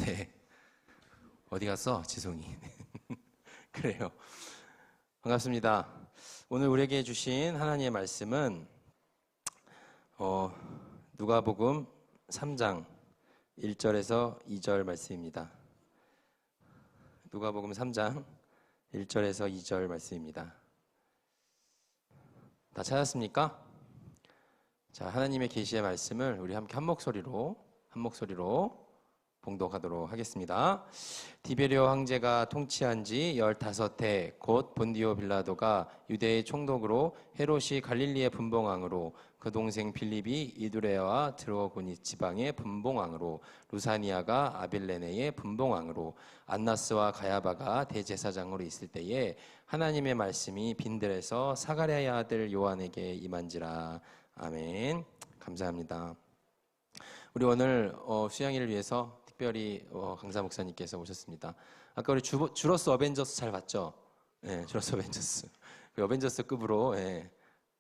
네. 어디 갔어? 지송이. 그래요. 반갑습니다. 오늘 우리에게 주신 하나님의 말씀은 누가복음 3장 1절에서 2절 말씀입니다. 누가복음 3장 1절에서 2절 말씀입니다. 다 찾았습니까? 자, 하나님의 계시의 말씀을 우리 함께 한 목소리로 봉독하도록 하겠습니다. 디베리오 황제가 통치한 지 15해 곧 본디오 빌라도가 유대의 총독으로 헤롯이 갈릴리의 분봉왕으로 그 동생 빌립이 이두레아와 드로고니 지방의 분봉왕으로 루사니아가 아빌레네의 분봉왕으로 안나스와 가야바가 대제사장으로 있을 때에 하나님의 말씀이 빈들에서 사가랴의 아들 요한에게 임한지라. 아멘. 감사합니다. 우리 오늘 수양이를 위해서 특별히 강사 목사님께서 오셨습니다. 아까 우리 주러스 어벤져스 잘 봤죠? 네, 주러스 어벤져스. 그 어벤져스급으로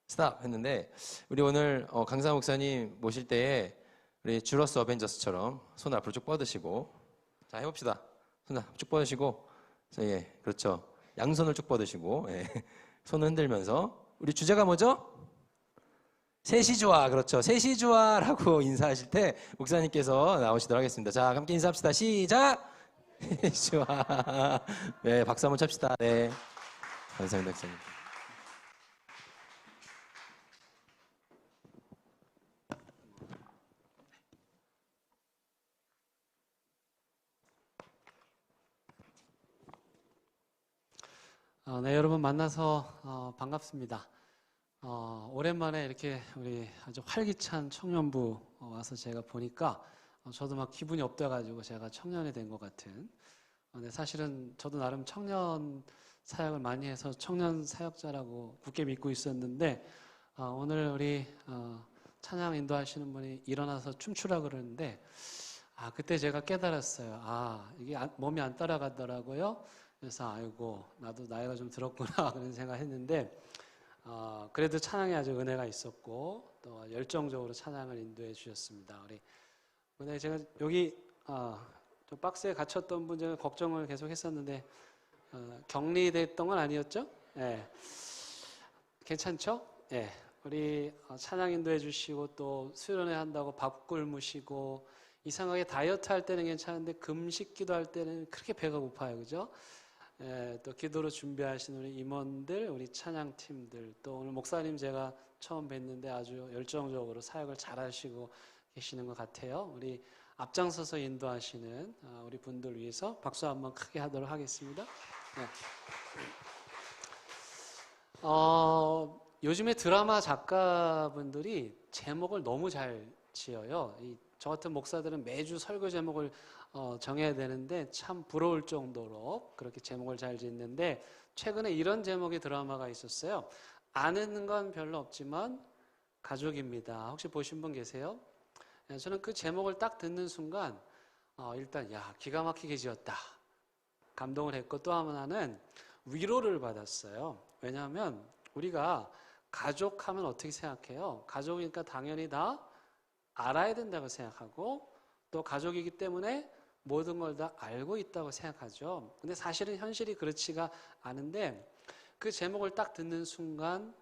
스탑 했는데 우리 오늘 강사 목사님 모실 때에 우리 주러스 어벤져스처럼 손 앞으로 쭉 뻗으시고 자 해봅시다. 손 쭉 뻗으시고 그렇죠. 양손을 쭉 뻗으시고 손을 흔들면서 우리 주제가 뭐죠? 셋이 좋아. 그렇죠. 셋이 좋아라고 인사하실 때 목사님께서 나오시도록 하겠습니다. 자, 함께 인사합시다. 시작! 셋이 좋아. 네, 박수 한번 칩시다. 네. 감사합니다, 목사님. 네, 여러분 만나서 반갑습니다. 오랜만에 이렇게 우리 아주 활기찬 청년부 와서 제가 보니까 저도 막 기분이 업돼가지고 제가 청년이 된 것 같은. 근데 사실은 저도 나름 청년 사역을 많이 해서 청년 사역자라고 굳게 믿고 있었는데 오늘 우리 찬양 인도하시는 분이 일어나서 춤추라 그러는데 그때 제가 깨달았어요. 이게 몸이 안 따라가더라고요. 그래서 아이고 나도 나이가 좀 들었구나 그런 생각했는데 그래도 찬양에 아주 은혜가 있었고 또 열정적으로 찬양을 인도해 주셨습니다. 근데 제가 여기 좀 박스에 갇혔던 분 제가 걱정을 계속 했었는데 격리됐던 건 아니었죠? 네. 괜찮죠? 네. 우리 찬양 인도해 주시고 또 수련회 한다고 밥 굶으시고 이상하게 다이어트 할 때는 괜찮은데 금식 기도할 때는 그렇게 배가 고파요. 그죠? 또 기도로 준비하신 우리 임원들, 우리 찬양팀들, 또 오늘 목사님 제가 처음 뵀는데 아주 열정적으로 사역을 잘 하시고 계시는 것 같아요. 우리 앞장서서 인도하시는 우리 분들 위해서 박수 한번 크게 하도록 하겠습니다. 네. 요즘에 드라마 작가분들이 제목을 너무 잘 지어요. 저 같은 목사들은 매주 설교 제목을 정해야 되는데 참 부러울 정도로 그렇게 제목을 잘 짓는데 최근에 이런 제목의 드라마가 있었어요. 아는 건 별로 없지만 가족입니다. 혹시 보신 분 계세요? 저는 그 제목을 딱 듣는 순간 일단 기가 막히게 지었다. 감동을 했고 또 하나는 위로를 받았어요. 왜냐하면 우리가 가족하면 어떻게 생각해요? 가족이니까 당연히 다 알아야 된다고 생각하고 또 가족이기 때문에 모든 걸 다 알고 있다고 생각하죠. 근데 사실은 현실이 그렇지가 않은데 그 제목을 딱 듣는 순간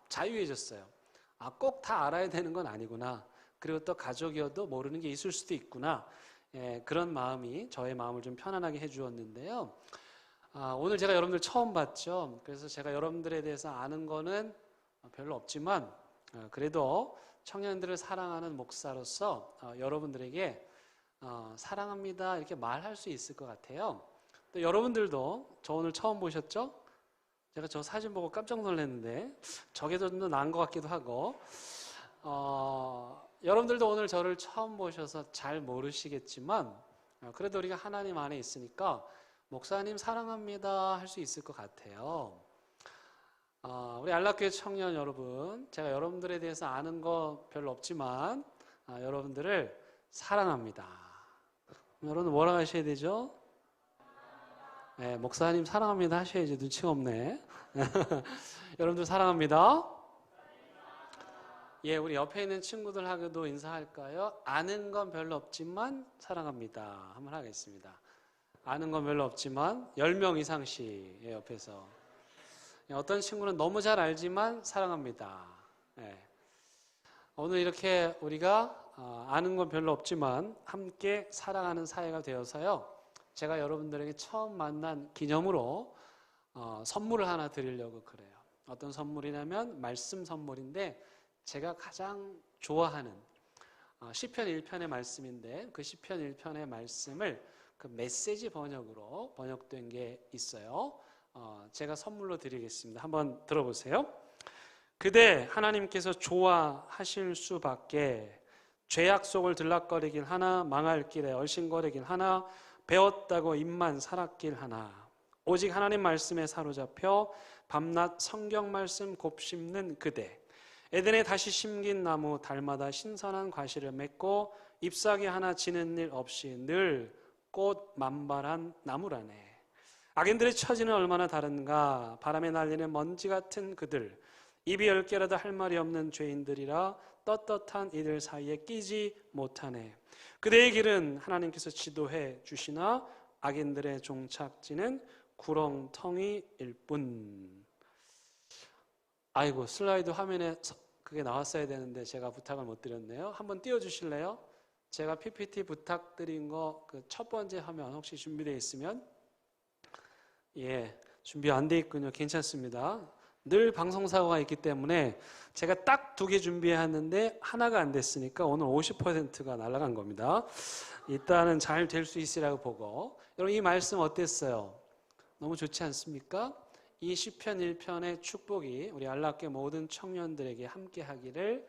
자유해졌어요. 꼭 다 알아야 되는 건 아니구나. 그리고 또 가족이어도 모르는 게 있을 수도 있구나. 그런 마음이 저의 마음을 좀 편안하게 해주었는데요. 오늘 제가 여러분들 처음 봤죠. 그래서 제가 여러분들에 대해서 아는 거는 별로 없지만 그래도 청년들을 사랑하는 목사로서 여러분들에게 사랑합니다 이렇게 말할 수 있을 것 같아요. 또 여러분들도 저 오늘 처음 보셨죠? 제가 저 사진 보고 깜짝 놀랐는데 저게 좀 더 나은 것 같기도 하고 여러분들도 오늘 저를 처음 보셔서 잘 모르시겠지만 그래도 우리가 하나님 안에 있으니까 목사님 사랑합니다 할 수 있을 것 같아요. 우리 안락교회 청년 여러분, 제가 여러분들에 대해서 아는 거 별로 없지만 여러분들을 사랑합니다. 여러분 뭐라고 하셔야 되죠? 네, 목사님 사랑합니다 하셔야지. 눈치가 없네. 여러분들 사랑합니다. 예, 우리 옆에 있는 친구들하고도 인사할까요? 아는 건 별로 없지만 사랑합니다. 한번 하겠습니다. 아는 건 별로 없지만 10명 이상씩 옆에서. 어떤 친구는 너무 잘 알지만 사랑합니다. 예. 오늘 이렇게 우리가 아는 건 별로 없지만 함께 사랑하는 사이가 되어서요. 제가 여러분들에게 처음 만난 기념으로 선물을 하나 드리려고 그래요. 어떤 선물이냐면 말씀 선물인데 제가 가장 좋아하는 시편 1편의 말씀인데 그 시편 1편의 말씀을 그 메시지 번역으로 번역된 게 있어요. 제가 선물로 드리겠습니다. 한번 들어보세요. 그대 하나님께서 좋아하실 수밖에 죄악 속을 들락거리길 하나 망할 길에 얼씬거리길 하나 배웠다고 입만 살았길 하나 오직 하나님 말씀에 사로잡혀 밤낮 성경 말씀 곱씹는 그대 에덴에 다시 심긴 나무 달마다 신선한 과실을 맺고 잎사귀 하나 지는 일 없이 늘 꽃 만발한 나무라네. 악인들의 처지는 얼마나 다른가. 바람에 날리는 먼지 같은 그들 입이 10개라도 할 말이 없는 죄인들이라 떳떳한 이들 사이에 끼지 못하네. 그대의 길은 하나님께서 지도해 주시나 악인들의 종착지는 구렁텅이일 뿐. 아이고, 슬라이드 화면에 그게 나왔어야 되는데 제가 부탁을 못 드렸네요. 한번 띄워주실래요? 제가 PPT 부탁드린 거 그 첫 번째 화면 혹시 준비되어 있으면. 예, 준비 안 돼 있군요. 괜찮습니다. 늘 방송사고가 있기 때문에 제가 딱 2개 준비했는데 하나가 안 됐으니까 오늘 50%가 날아간 겁니다. 일단은 잘 될 수 있으라고 보고. 여러분 이 말씀 어땠어요? 너무 좋지 않습니까? 이 시편 1편의 축복이 우리 안락교 모든 청년들에게 함께 하기를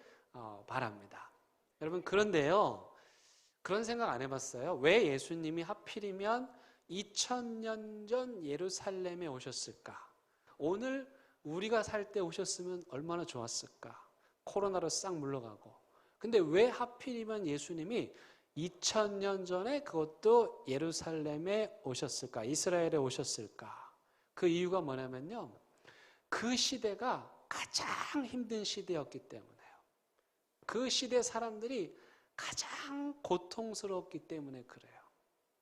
바랍니다. 여러분 그런데요, 그런 생각 안 해봤어요? 왜 예수님이 하필이면 2000년 전 예루살렘에 오셨을까? 오늘 우리가 살 때 오셨으면 얼마나 좋았을까? 코로나로 싹 물러가고. 근데 왜 하필이면 예수님이 2000년 전에 그것도 예루살렘에 오셨을까? 이스라엘에 오셨을까? 그 이유가 뭐냐면요, 그 시대가 가장 힘든 시대였기 때문에요. 그 시대 사람들이 가장 고통스러웠기 때문에 그래요.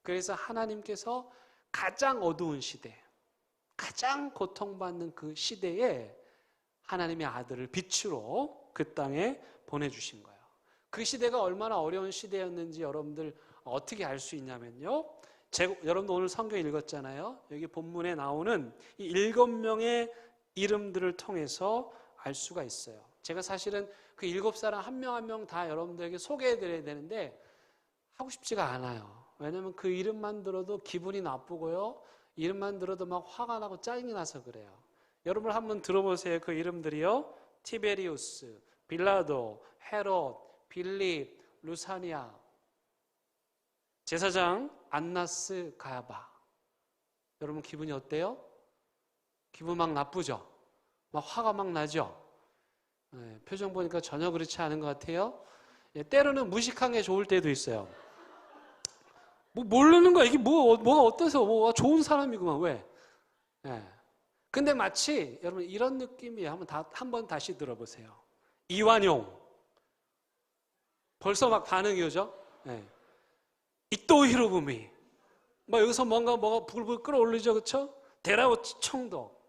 그래서 하나님께서 가장 어두운 시대, 가장 고통받는 그 시대에 하나님의 아들을 빛으로 그 땅에 보내주신 거예요. 그 시대가 얼마나 어려운 시대였는지 여러분들 어떻게 알 수 있냐면요, 여러분도 오늘 성경 읽었잖아요. 여기 본문에 나오는 이 7명의 이름들을 통해서 알 수가 있어요. 제가 사실은 그 7사람 한 명 한 명 다 여러분들에게 소개해드려야 되는데 하고 싶지가 않아요. 왜냐하면 그 이름만 들어도 기분이 나쁘고요, 이름만 들어도 막 화가 나고 짜증이 나서 그래요. 여러분 한번 들어보세요. 그 이름들이요, 티베리우스, 빌라도, 헤롯, 빌립, 루사니아, 제사장 안나스, 가야바. 여러분 기분이 어때요? 기분 막 나쁘죠? 막 화가 막 나죠? 네, 표정 보니까 전혀 그렇지 않은 것 같아요. 예, 때로는 무식한 게 좋을 때도 있어요. 뭐 모르는 거야. 이게 뭐가 어때서 좋은 사람이구만. 왜? 예. 근데 마치 여러분 이런 느낌이에요. 한번 다시 들어보세요. 이완용. 벌써 막 반응이 오죠? 예. 이토 히로부미. 여기서 뭐가 불불 끌어올리죠, 그렇죠? 데라우치 청도.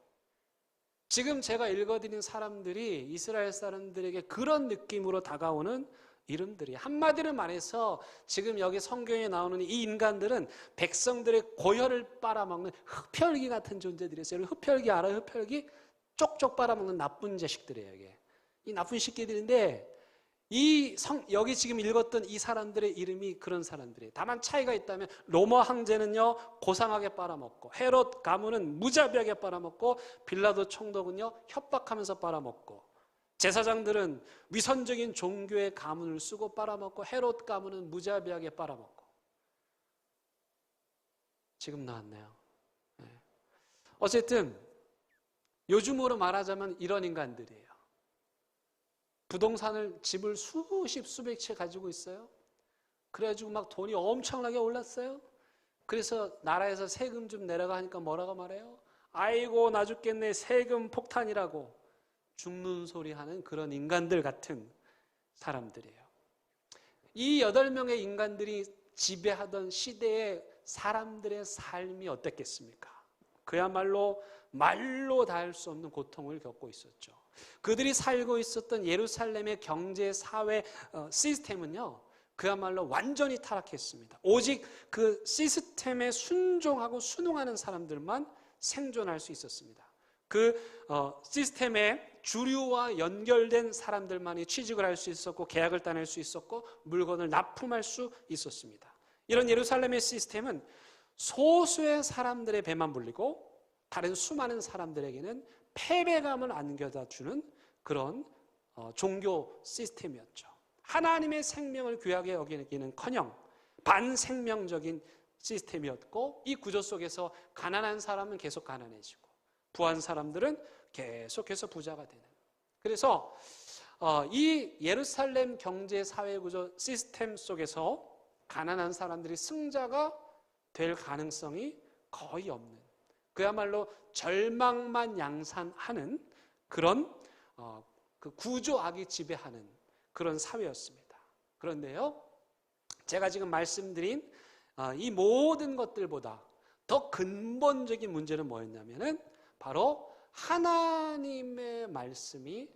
지금 제가 읽어드린 사람들이 이스라엘 사람들에게 그런 느낌으로 다가오는 이름들이. 한마디로 말해서 지금 여기 성경에 나오는 이 인간들은 백성들의 고혈을 빨아먹는 흡혈귀 같은 존재들이었어요. 흡혈귀 알아요? 흡혈귀? 쪽쪽 빨아먹는 나쁜 자식들이에요. 이게. 이 나쁜 새끼들인데 여기 지금 읽었던 이 사람들의 이름이 그런 사람들이에요. 다만 차이가 있다면 로마 황제는요 고상하게 빨아먹고, 헤롯 가문은 무자비하게 빨아먹고, 빌라도 총독은요 협박하면서 빨아먹고, 제사장들은 위선적인 종교의 가문을 쓰고 빨아먹고, 헤롯 가문은 무자비하게 빨아먹고. 지금 나왔네요. 네. 어쨌든 요즘으로 말하자면 이런 인간들이에요. 부동산을, 집을 수백 채 가지고 있어요. 그래가지고 막 돈이 엄청나게 올랐어요. 그래서 나라에서 세금 좀 내라고 하니까 뭐라고 말해요? 아이고 나 죽겠네, 세금 폭탄이라고 죽는 소리 하는 그런 인간들 같은 사람들이에요. 이 8명의 인간들이 지배하던 시대의 사람들의 삶이 어땠겠습니까? 그야말로 말로 닿을 수 없는 고통을 겪고 있었죠. 그들이 살고 있었던 예루살렘의 경제, 사회 시스템은요, 그야말로 완전히 타락했습니다. 오직 그 시스템에 순종하고 순응하는 사람들만 생존할 수 있었습니다. 그 시스템에 주류와 연결된 사람들만이 취직을 할 수 있었고 계약을 따낼 수 있었고 물건을 납품할 수 있었습니다. 이런 예루살렘의 시스템은 소수의 사람들의 배만 불리고 다른 수많은 사람들에게는 패배감을 안겨다 주는 그런 종교 시스템이었죠. 하나님의 생명을 귀하게 여기기는커녕 반생명적인 시스템이었고, 이 구조 속에서 가난한 사람은 계속 가난해지고 부한 사람들은 계속해서 부자가 되는, 그래서 이 예루살렘 경제 사회 구조 시스템 속에서 가난한 사람들이 승자가 될 가능성이 거의 없는, 그야말로 절망만 양산하는 그런 그 구조악이 지배하는 그런 사회였습니다. 그런데요, 제가 지금 말씀드린 이 모든 것들보다 더 근본적인 문제는 뭐였냐면은 바로 하나님의 말씀이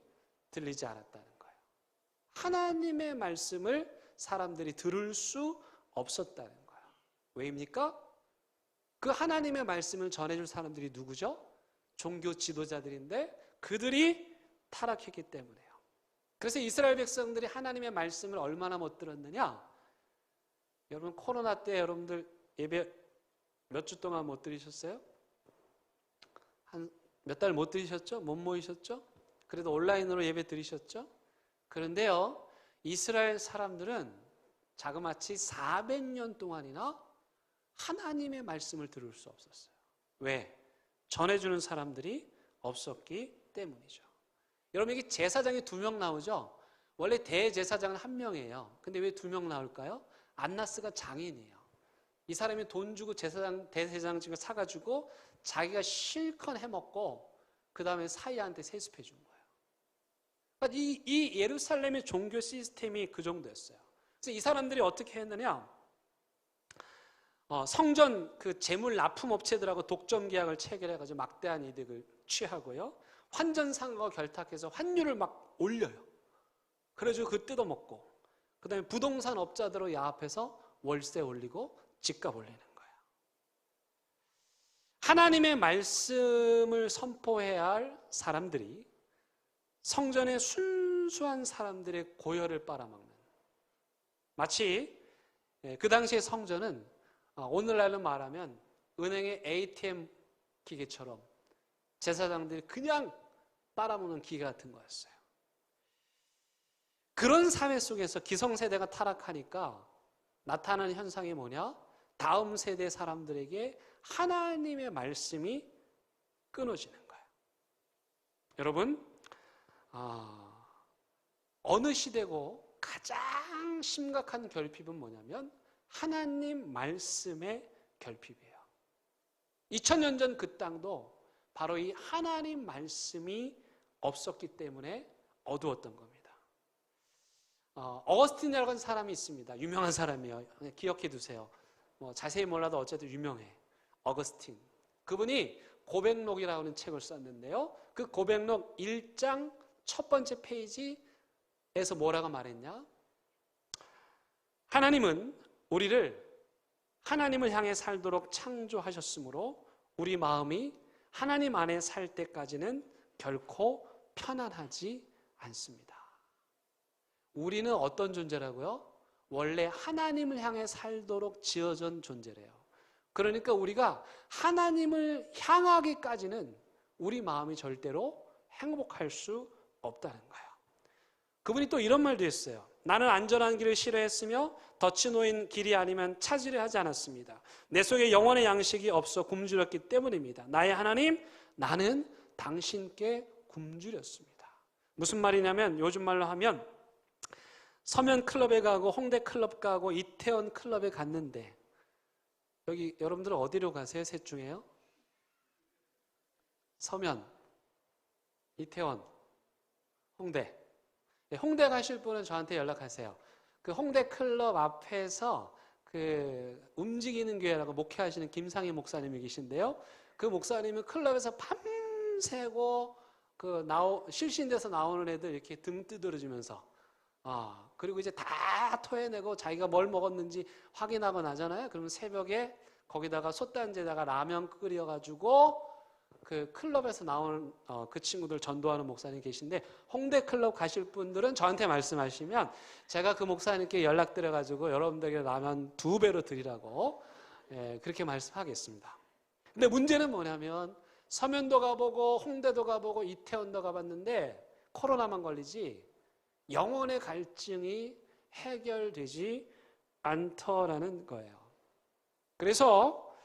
들리지 않았다는 거예요. 하나님의 말씀을 사람들이 들을 수 없었다는 거예요. 왜입니까? 그 하나님의 말씀을 전해줄 사람들이 누구죠? 종교 지도자들인데 그들이 타락했기 때문에요. 그래서 이스라엘 백성들이 하나님의 말씀을 얼마나 못 들었느냐? 여러분, 코로나 때 여러분들 예배 몇 주 동안 못 들으셨어요? 한 몇 달 못 들으셨죠? 못 모이셨죠? 그래도 온라인으로 예배 들으셨죠? 그런데요, 이스라엘 사람들은 자그마치 400년 동안이나 하나님의 말씀을 들을 수 없었어요. 왜? 전해주는 사람들이 없었기 때문이죠. 여러분, 이게 제사장이 2명 나오죠? 원래 대제사장은 1명이에요. 근데 왜 2명 나올까요? 안나스가 장인이에요. 이 사람이 돈 주고 대제사장직을 사가지고 자기가 실컷 해먹고 그 다음에 사이한테 세습해 준 거예요. 그러니까 이 예루살렘의 종교 시스템이 그 정도였어요. 그래서 이 사람들이 어떻게 했느냐? 성전 그 재물 납품 업체들하고 독점 계약을 체결해가지고 막대한 이득을 취하고요. 환전상과 결탁해서 환율을 막 올려요. 그래가지고 그 뜯어먹고, 그 다음에 부동산 업자들로 야합해서 월세 올리고 집값 올리는 거예요. 하나님의 말씀을 선포해야 할 사람들이 성전의 순수한 사람들의 고열을 빨아먹는, 마치 그 당시의 성전은 오늘날로 말하면 은행의 ATM 기계처럼 제사장들이 그냥 빨아먹는 기계 같은 거였어요. 그런 사회 속에서 기성세대가 타락하니까 나타나는 현상이 뭐냐? 다음 세대 사람들에게 하나님의 말씀이 끊어지는 거예요. 여러분, 어느 시대고 가장 심각한 결핍은 뭐냐면 하나님 말씀의 결핍이에요. 2000년 전 그 땅도 바로 이 하나님 말씀이 없었기 때문에 어두웠던 겁니다. 어거스틴이라고 하는 사람이 있습니다. 유명한 사람이에요. 기억해 두세요. 자세히 몰라도 어쨌든 유명해. 어거스틴. 그분이 고백록이라고 하는 책을 썼는데요. 그 고백록 1장 첫 번째 페이지에서 뭐라고 말했냐? 하나님은 우리를 하나님을 향해 살도록 창조하셨으므로 우리 마음이 하나님 안에 살 때까지는 결코 편안하지 않습니다. 우리는 어떤 존재라고요? 원래 하나님을 향해 살도록 지어진 존재래요. 그러니까 우리가 하나님을 향하기까지는 우리 마음이 절대로 행복할 수 없다는 거예요. 그분이 또 이런 말도 했어요. 나는 안전한 길을 싫어했으며 덫이 놓인 길이 아니면 찾으려 하지 않았습니다. 내 속에 영원의 양식이 없어 굶주렸기 때문입니다. 나의 하나님, 나는 당신께 굶주렸습니다. 무슨 말이냐면 요즘 말로 하면 서면 클럽에 가고 홍대 클럽 가고 이태원 클럽에 갔는데, 여기 여러분들은 어디로 가세요? 셋 중에요? 서면, 이태원, 홍대. 네, 홍대 가실 분은 저한테 연락하세요. 그 홍대 클럽 앞에서 그 움직이는 교회라고 목회하시는 김상희 목사님이 계신데요. 그 목사님은 클럽에서 밤새고 실신돼서 나오는 애들 이렇게 등 두드려주면서 그리고 이제 다 토해내고 자기가 뭘 먹었는지 확인하고 나잖아요. 그러면 새벽에 거기다가 솥단지에다가 라면 끓여가지고 그 클럽에서 나오는 그 친구들 전도하는 목사님 계신데, 홍대 클럽 가실 분들은 저한테 말씀하시면 제가 그 목사님께 연락드려가지고 여러분들에게 라면 2배로 드리라고 그렇게 말씀하겠습니다. 근데 문제는 뭐냐면 서면도 가보고 홍대도 가보고 이태원도 가봤는데 코로나만 걸리지 영혼의 갈증이 해결되지 않더라는 거예요. 그래서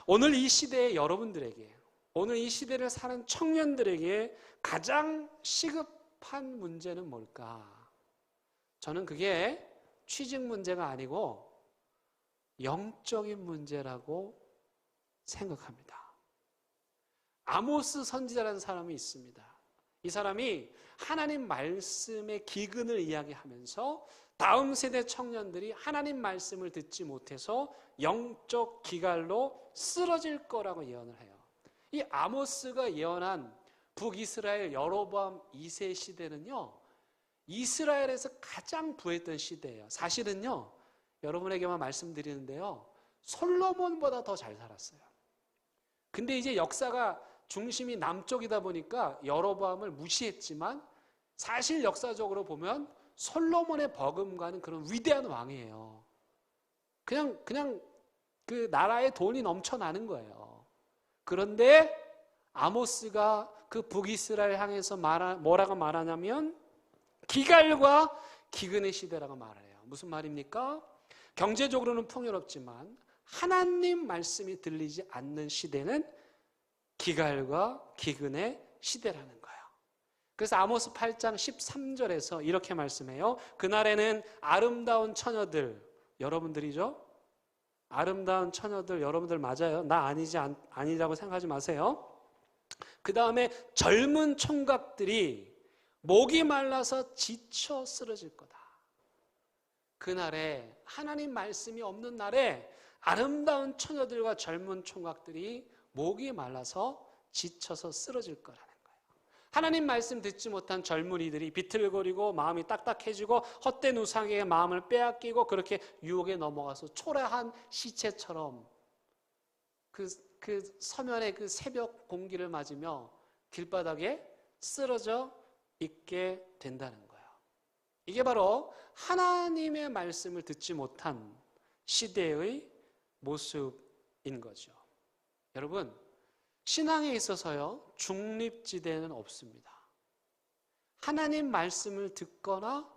오늘 이 시대의 여러분들에게, 오늘 이 시대를 사는 청년들에게 가장 시급한 문제는 뭘까? 저는 그게 취직 문제가 아니고 영적인 문제라고 생각합니다. 아모스 선지자라는 사람이 있습니다. 이 사람이 하나님 말씀의 기근을 이야기하면서 다음 세대 청년들이 하나님 말씀을 듣지 못해서 영적 기갈로 쓰러질 거라고 예언을 해요. 이 아모스가 예언한 북이스라엘 여로보암 2세 시대는요, 이스라엘에서 가장 부했던 시대예요. 사실은요, 여러분에게만 말씀드리는데요, 솔로몬보다 더 잘 살았어요. 근데 이제 역사가 중심이 남쪽이다 보니까 여로보암을 무시했지만 사실 역사적으로 보면 솔로몬의 버금가는 그런 위대한 왕이에요. 그냥 그 나라에 돈이 넘쳐나는 거예요. 그런데 아모스가 그 북이스라엘 향해서 뭐라고 말하냐면 기갈과 기근의 시대라고 말을 해요. 무슨 말입니까? 경제적으로는 풍요롭지만 하나님 말씀이 들리지 않는 시대는 기갈과 기근의 시대라는 거예요. 그래서 아모스 8장 13절에서 이렇게 말씀해요. 그날에는 아름다운 처녀들, 여러분들이죠? 아름다운 처녀들, 여러분들 맞아요. 나 아니라고 생각하지 마세요. 그 다음에 젊은 총각들이 목이 말라서 지쳐 쓰러질 거다. 그날에 하나님 말씀이 없는 날에 아름다운 처녀들과 젊은 총각들이 목이 말라서 지쳐서 쓰러질 거라는 거예요. 하나님 말씀 듣지 못한 젊은이들이 비틀거리고 마음이 딱딱해지고 헛된 우상에게 마음을 빼앗기고 그렇게 유혹에 넘어가서 초라한 시체처럼 그 서면의 그 새벽 공기를 맞으며 길바닥에 쓰러져 있게 된다는 거예요. 이게 바로 하나님의 말씀을 듣지 못한 시대의 모습인 거죠. 여러분, 신앙에 있어서요, 중립지대는 없습니다. 하나님 말씀을 듣거나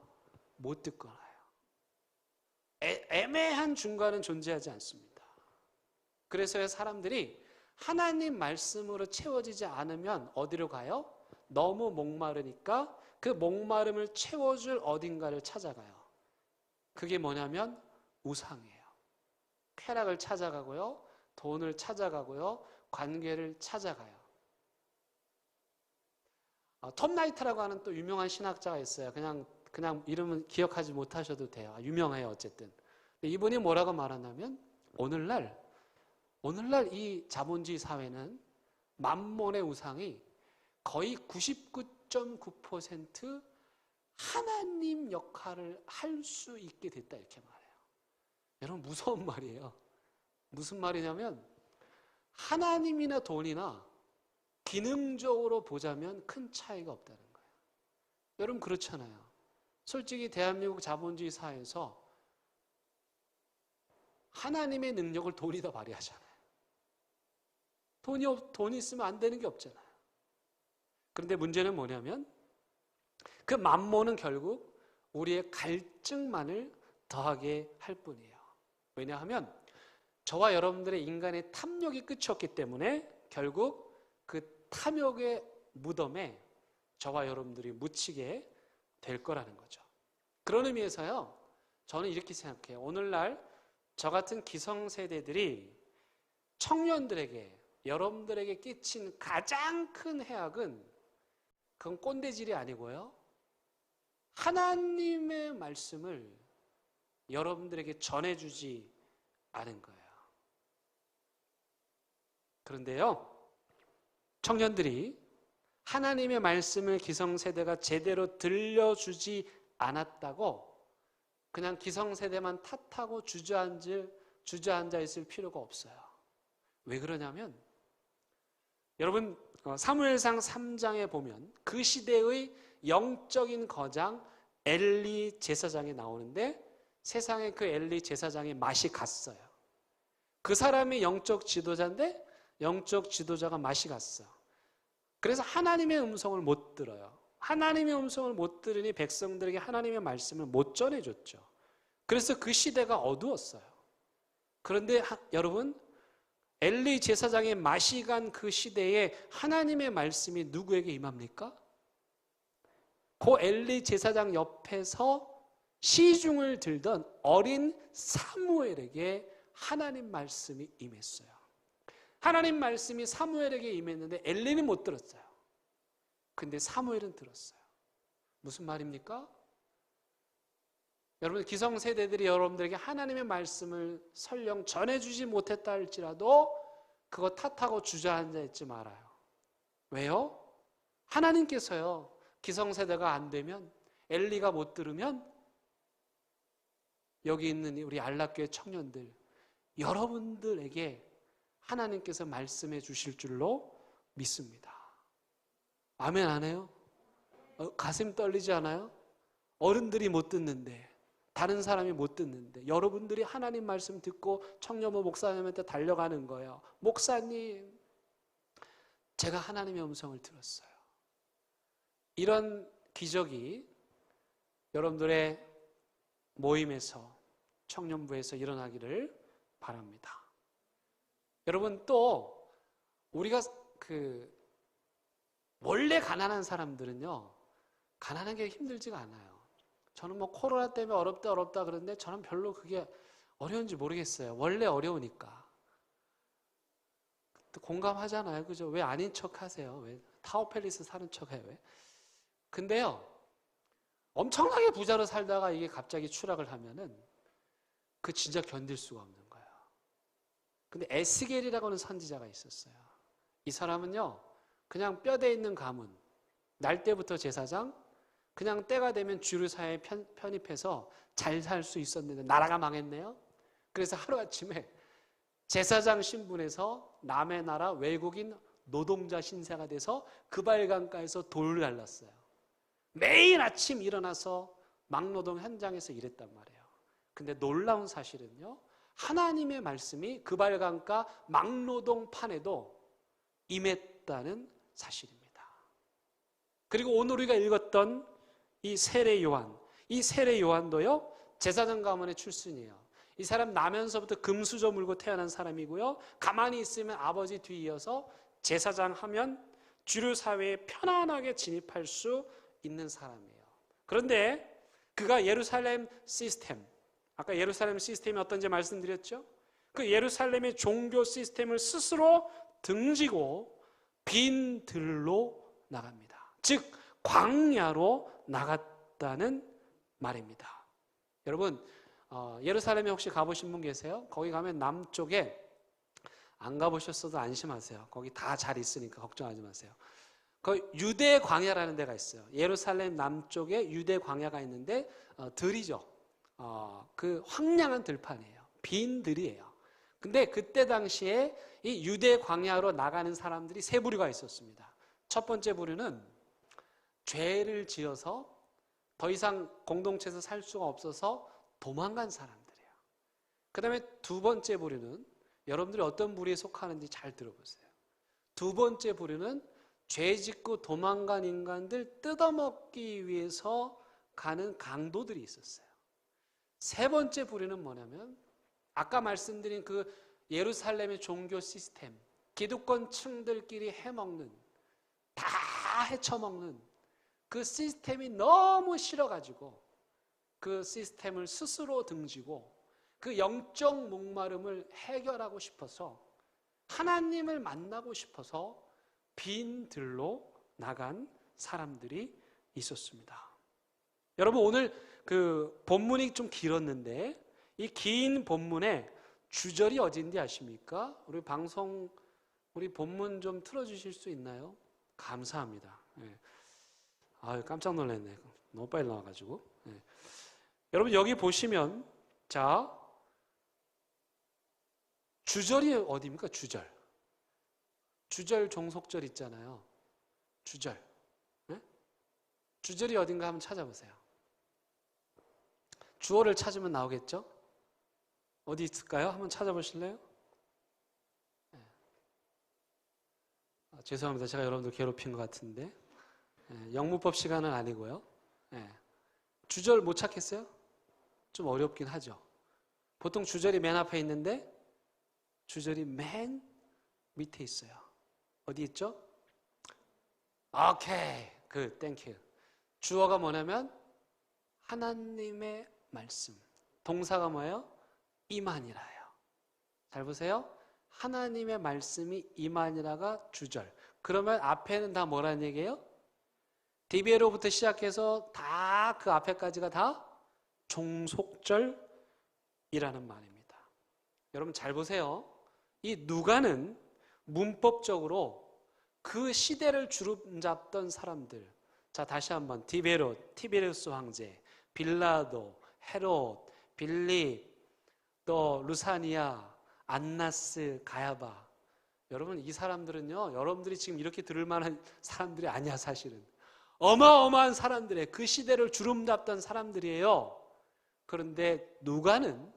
못 듣거나요. 애매한 중간은 존재하지 않습니다. 그래서 사람들이 하나님 말씀으로 채워지지 않으면 어디로 가요? 너무 목마르니까 그 목마름을 채워줄 어딘가를 찾아가요. 그게 뭐냐면 우상이에요. 쾌락을 찾아가고요, 돈을 찾아가고요, 관계를 찾아가요. 톰 나이트라고 하는 또 유명한 신학자가 있어요. 그냥 이름은 기억하지 못하셔도 돼요. 유명해요, 어쨌든. 이분이 뭐라고 말하냐면 오늘날 이 자본주의 사회는 만몬의 우상이 거의 99.9% 하나님 역할을 할 수 있게 됐다, 이렇게 말해요. 여러분, 무서운 말이에요. 무슨 말이냐면 하나님이나 돈이나 기능적으로 보자면 큰 차이가 없다는 거예요. 여러분, 그렇잖아요. 솔직히 대한민국 자본주의 사회에서 하나님의 능력을 돈이 다 발휘하잖아요. 돈이 있으면 안 되는 게 없잖아요. 그런데 문제는 뭐냐면 그 만몬은 결국 우리의 갈증만을 더하게 할 뿐이에요. 왜냐하면 저와 여러분들의 인간의 탐욕이 끝이 없기 때문에 결국 그 탐욕의 무덤에 저와 여러분들이 묻히게 될 거라는 거죠. 그런 의미에서요, 저는 이렇게 생각해요. 오늘날 저 같은 기성세대들이 청년들에게, 여러분들에게 끼친 가장 큰 해악은 그건 꼰대질이 아니고요, 하나님의 말씀을 여러분들에게 전해주지 않은 거예요. 그런데요, 청년들이 하나님의 말씀을 기성세대가 제대로 들려주지 않았다고 그냥 기성세대만 탓하고 주저앉아 있을 필요가 없어요. 왜 그러냐면 여러분 사무엘상 3장에 보면 그 시대의 영적인 거장 엘리 제사장이 나오는데 세상에 그 엘리 제사장의 맛이 갔어요. 그 사람이 영적 지도자인데 영적 지도자가 맛이 갔어. 그래서 하나님의 음성을 못 들어요. 하나님의 음성을 못 들으니 백성들에게 하나님의 말씀을 못 전해줬죠. 그래서 그 시대가 어두웠어요. 그런데 여러분, 엘리 제사장의 맛이 간 그 시대에 하나님의 말씀이 누구에게 임합니까? 그 엘리 제사장 옆에서 시중을 들던 어린 사무엘에게 하나님 말씀이 임했어요. 하나님 말씀이 사무엘에게 임했는데 엘리는 못 들었어요. 근데 사무엘은 들었어요. 무슨 말입니까? 여러분, 기성세대들이 여러분들에게 하나님의 말씀을 설령 전해주지 못했다 할지라도 그거 탓하고 주저앉아 있지 말아요. 왜요? 하나님께서요, 기성세대가 안 되면, 엘리가 못 들으면 여기 있는 우리 안락교회 청년들, 여러분들에게 하나님께서 말씀해 주실 줄로 믿습니다. 아멘 안 해요? 가슴 떨리지 않아요? 어른들이 못 듣는데, 다른 사람이 못 듣는데 여러분들이 하나님 말씀 듣고 청년부 목사님한테 달려가는 거예요. 목사님, 제가 하나님의 음성을 들었어요. 이런 기적이 여러분들의 모임에서, 청년부에서 일어나기를 바랍니다. 여러분, 또 우리가 원래 가난한 사람들은요, 가난한 게 힘들지가 않아요. 저는 뭐 코로나 때문에 어렵다 그러는데 저는 별로 그게 어려운지 모르겠어요. 원래 어려우니까. 공감하잖아요. 그죠? 왜 아닌 척 하세요? 왜 타워팰리스 사는 척 해요? 왜? 근데요, 엄청나게 부자로 살다가 이게 갑자기 추락을 하면은 그 진짜 견딜 수가 없는 거예요. 근데 에스겔이라고 하는 선지자가 있었어요. 이 사람은요, 그냥 뼈대 있는 가문, 날 때부터 제사장, 그냥 때가 되면 주류 사회에 편입해서 잘 살 수 있었는데 나라가 망했네요. 그래서 하루아침에 제사장 신분에서 남의 나라 외국인 노동자 신세가 돼서 그발강가에서 돌을 갈랐어요. 매일 아침 일어나서 막노동 현장에서 일했단 말이에요. 근데 놀라운 사실은요, 하나님의 말씀이 그발강가 막노동판에도 임했다는 사실입니다. 그리고 오늘 우리가 읽었던 이 세례 요한, 이 세례 요한도요, 제사장 가문의 출신이에요. 이 사람 나면서부터 금수저 물고 태어난 사람이고요, 가만히 있으면 아버지 뒤이어서 제사장 하면 주류 사회에 편안하게 진입할 수 있는 사람이에요. 그런데 그가 예루살렘 시스템, 아까 예루살렘 시스템이 어떤지 말씀드렸죠? 그 예루살렘의 종교 시스템을 스스로 등지고 빈 들로 나갑니다. 즉 광야로 나갔다는 말입니다. 여러분, 예루살렘에 혹시 가보신 분 계세요? 거기 가면 남쪽에, 안 가보셨어도 안심하세요. 거기 다 잘 있으니까 걱정하지 마세요. 그 유대 광야라는 데가 있어요. 예루살렘 남쪽에 유대 광야가 있는데 들이죠. 그 황량한 들판이에요. 빈 들이에요. 근데 그때 당시에 이 유대 광야로 나가는 사람들이 세 부류가 있었습니다. 첫 번째 부류는 죄를 지어서 더 이상 공동체에서 살 수가 없어서 도망간 사람들이에요. 그 다음에 두 번째 부류는, 여러분들이 어떤 부류에 속하는지 잘 들어보세요. 두 번째 부류는 죄 짓고 도망간 인간들 뜯어먹기 위해서 가는 강도들이 있었어요. 세 번째 부류는 뭐냐면, 아까 말씀드린 그 예루살렘의 종교 시스템, 기득권층들끼리 해먹는, 다 헤쳐먹는 그 시스템이 너무 싫어가지고 그 시스템을 스스로 등지고 그 영적 목마름을 해결하고 싶어서, 하나님을 만나고 싶어서 빈 들로 나간 사람들이 있었습니다. 여러분 오늘 그 본문이 좀 길었는데 이 긴 본문에 주절이 어딘지 아십니까? 우리 본문 좀 틀어주실 수 있나요? 감사합니다. 예. 아유, 깜짝 놀랐네. 너무 빨리 나와가지고. 예. 여러분 여기 보시면 자 주절이 어디입니까? 주절 종속절 있잖아요. 주절. 예? 주절이 어딘가 한번 찾아보세요. 주어를 찾으면 나오겠죠? 어디 있을까요? 한번 찾아보실래요? 죄송합니다. 제가 여러분들 괴롭힌 것 같은데. 영문법 시간은 아니고요. 주절 못 찾겠어요? 좀 어렵긴 하죠. 보통 주절이 맨 앞에 있는데 주절이 맨 밑에 있어요. 어디 있죠? 오케이. 땡큐. 주어가 뭐냐면 하나님의 말씀. 동사가 뭐예요? 임하니라예요. 잘 보세요. 하나님의 말씀이 임하니라가 주절. 그러면 앞에는 다 뭐라는 얘기예요? 디베로부터 시작해서 다 그 앞에까지가 다 종속절이라는 말입니다. 여러분 잘 보세요. 이 누가는 문법적으로 그 시대를 주름잡던 사람들. 자, 다시 한번 티베리우스 황제, 빌라도, 헤롯, 빌립, 또 루사니아, 안나스, 가야바. 여러분 이 사람들은요, 여러분들이 지금 이렇게 들을 만한 사람들이 아니야. 사실은 어마어마한 사람들의 그 시대를 주름잡던 사람들이에요. 그런데 누가는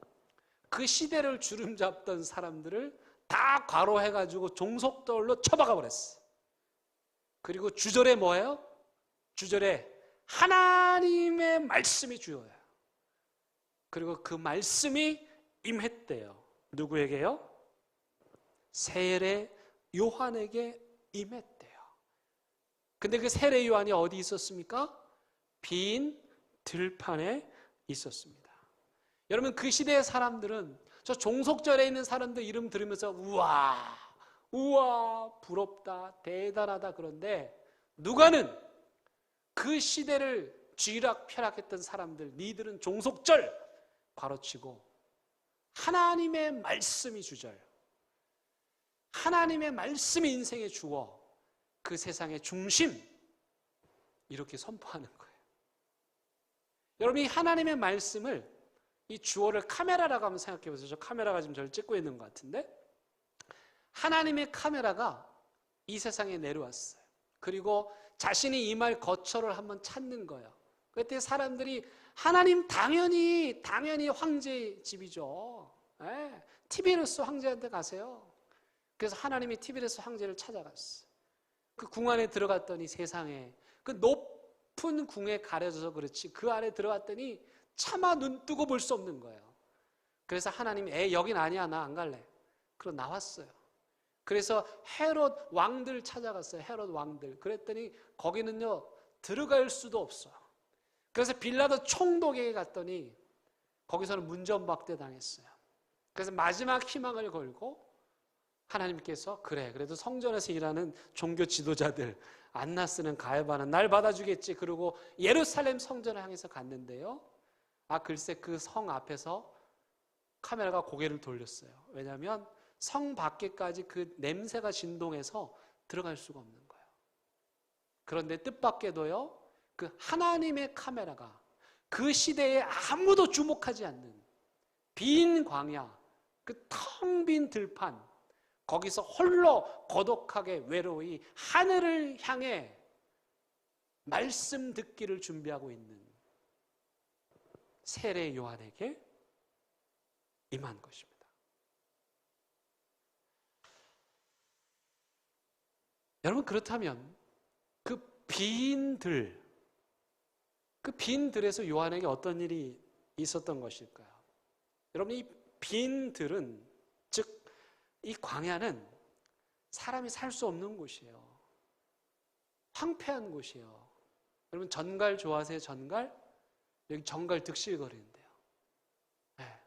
그 시대를 주름잡던 사람들을 다 과로해가지고 종속절로 처박아 버렸어. 그리고 주절에 뭐예요? 주절에 하나님의 말씀이 주어요. 그리고 그 말씀이 임했대요. 누구에게요? 세례 요한에게 임했대요. 근데 그 세례 요한이 어디 있었습니까? 빈 들판에 있었습니다. 여러분 그 시대의 사람들은 저 종속절에 있는 사람들 이름 들으면서 우와 부럽다 대단하다. 그런데 누가는 그 시대를 쥐락펴락했던 사람들, 니들은 종속절 괄호치고 하나님의 말씀이 주절, 하나님의 말씀이 인생의 주어, 그 세상의 중심, 이렇게 선포하는 거예요. 여러분이 하나님의 말씀을, 이 주어를 카메라라고 한번 생각해 보세요. 저 카메라가 지금 저를 찍고 있는 것 같은데, 하나님의 카메라가 이 세상에 내려왔어요. 그리고 자신이 임할 거처를 한번 찾는 거예요. 그때 사람들이 하나님 당연히 황제 집이죠. 티베리우스 황제한테 가세요. 그래서 하나님이 티베리우스 황제를 찾아갔어요. 그 궁 안에 들어갔더니 세상에 그 높은 궁에 가려져서 그렇지 그 안에 들어갔더니 차마 눈 뜨고 볼 수 없는 거예요. 그래서 하나님이 여긴 아니야, 나 안 갈래. 그러고 나왔어요. 그래서 헤롯 왕들 찾아갔어요. 헤롯 왕들. 그랬더니 거기는요 들어갈 수도 없어요. 그래서 빌라도 총독에게 갔더니 거기서는 문전박대 당했어요. 그래서 마지막 희망을 걸고 하나님께서 그래도 성전에서 일하는 종교 지도자들 안나스는 가야바는 날 받아주겠지. 그리고 예루살렘 성전을 향해서 갔는데요. 글쎄 그 성 앞에서 카메라가 고개를 돌렸어요. 왜냐하면 성 밖에까지 그 냄새가 진동해서 들어갈 수가 없는 거예요. 그런데 뜻밖에도요, 그 하나님의 카메라가 그 시대에 아무도 주목하지 않는 빈 광야, 그 텅 빈 들판, 거기서 홀로 고독하게 외로이 하늘을 향해 말씀 듣기를 준비하고 있는 세례 요한에게 임한 것입니다. 여러분 그렇다면 그 빈 들에서 요한에게 어떤 일이 있었던 것일까요? 여러분 이 빈 들은, 즉 이 광야는 사람이 살 수 없는 곳이에요. 황폐한 곳이에요. 여러분 전갈 좋아하세요? 전갈? 여기 전갈 득실거리는데요. 네.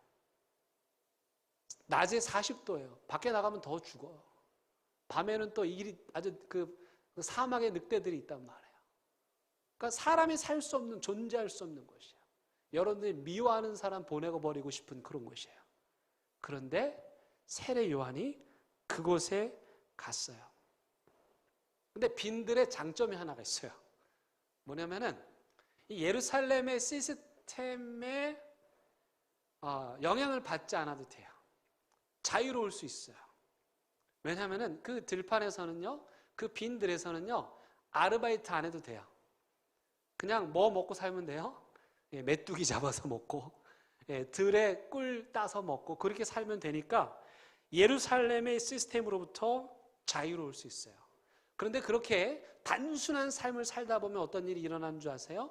낮에 40도예요. 밖에 나가면 더 죽어요. 밤에는 또 일이 아주 그 사막의 늑대들이 있단 말이에요. 그러니까 사람이 살 수 없는, 존재할 수 없는 곳이에요. 여러분들이 미워하는 사람 보내고 버리고 싶은 그런 곳이에요. 그런데 세례 요한이 그곳에 갔어요. 근데 빈들의 장점이 하나가 있어요. 뭐냐면은 이 예루살렘의 시스템에 영향을 받지 않아도 돼요. 자유로울 수 있어요. 왜냐하면은 그 들판에서는요, 그 빈들에서는요, 아르바이트 안 해도 돼요. 그냥 뭐 먹고 살면 돼요? 메뚜기 잡아서 먹고, 들에 꿀 따서 먹고, 그렇게 살면 되니까 예루살렘의 시스템으로부터 자유로울 수 있어요. 그런데 그렇게 단순한 삶을 살다 보면 어떤 일이 일어나는 줄 아세요?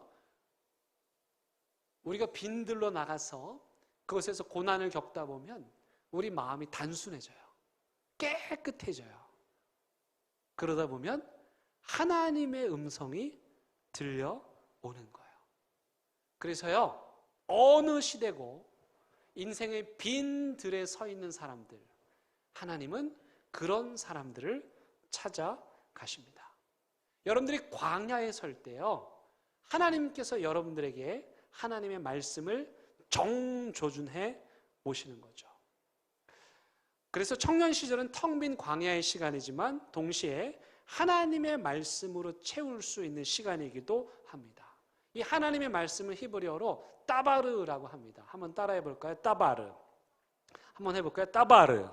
우리가 빈들로 나가서 그것에서 고난을 겪다 보면 우리 마음이 단순해져요. 깨끗해져요. 그러다 보면 하나님의 음성이 들려오는 거예요. 그래서요, 어느 시대고 인생의 빈들에 서 있는 사람들, 하나님은 그런 사람들을 찾아가십니다. 여러분들이 광야에 설 때요, 하나님께서 여러분들에게 하나님의 말씀을 정조준해 오시는 거죠. 그래서 청년 시절은 텅 빈 광야의 시간이지만 동시에 하나님의 말씀으로 채울 수 있는 시간이기도 합니다. 이 하나님의 말씀을 히브리어로 따바르라고 합니다. 한번 따라해 볼까요? 따바르. 한번 해볼까요? 따바르.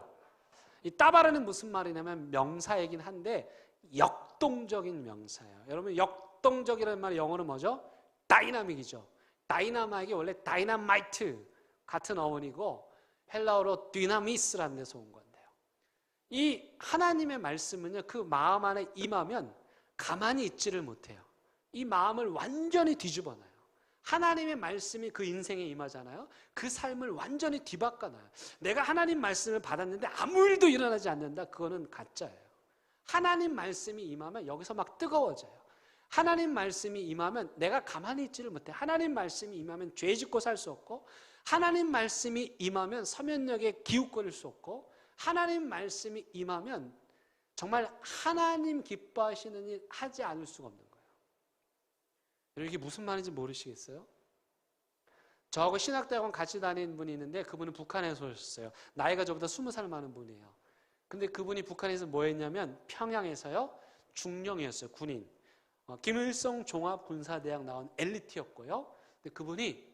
이 따바르는 무슨 말이냐면 명사이긴 한데 역동적인 명사예요. 여러분, 역동적이라는 말이 영어로 뭐죠? 다이나믹이죠. 다이나마이트가 원래 다이나마이트 같은 어원이고 헬라어로 디나미스라는 데서 온 건데요. 이 하나님의 말씀은요, 그 마음 안에 임하면 가만히 있지를 못해요. 이 마음을 완전히 뒤집어놔요. 하나님의 말씀이 그 인생에 임하잖아요. 그 삶을 완전히 뒤바꿔놔요. 내가 하나님 말씀을 받았는데 아무 일도 일어나지 않는다. 그거는 가짜예요. 하나님 말씀이 임하면 여기서 막 뜨거워져요. 하나님 말씀이 임하면 내가 가만히 있지를 못해. 하나님 말씀이 임하면 죄 짓고 살 수 없고, 하나님 말씀이 임하면 서면역에 기웃거릴 수 없고, 하나님 말씀이 임하면 정말 하나님 기뻐하시는 일 하지 않을 수가 없는 거예요. 여러분, 이게 무슨 말인지 모르시겠어요? 저하고 신학대학원 같이 다니는 분이 있는데 그분은 북한에서 오셨어요. 나이가 저보다 20살 많은 분이에요. 근데 그분이 북한에서 뭐 했냐면 평양에서요, 중령이었어요. 군인. 김일성 종합군사대학 나온 엘리트였고요. 근데 그분이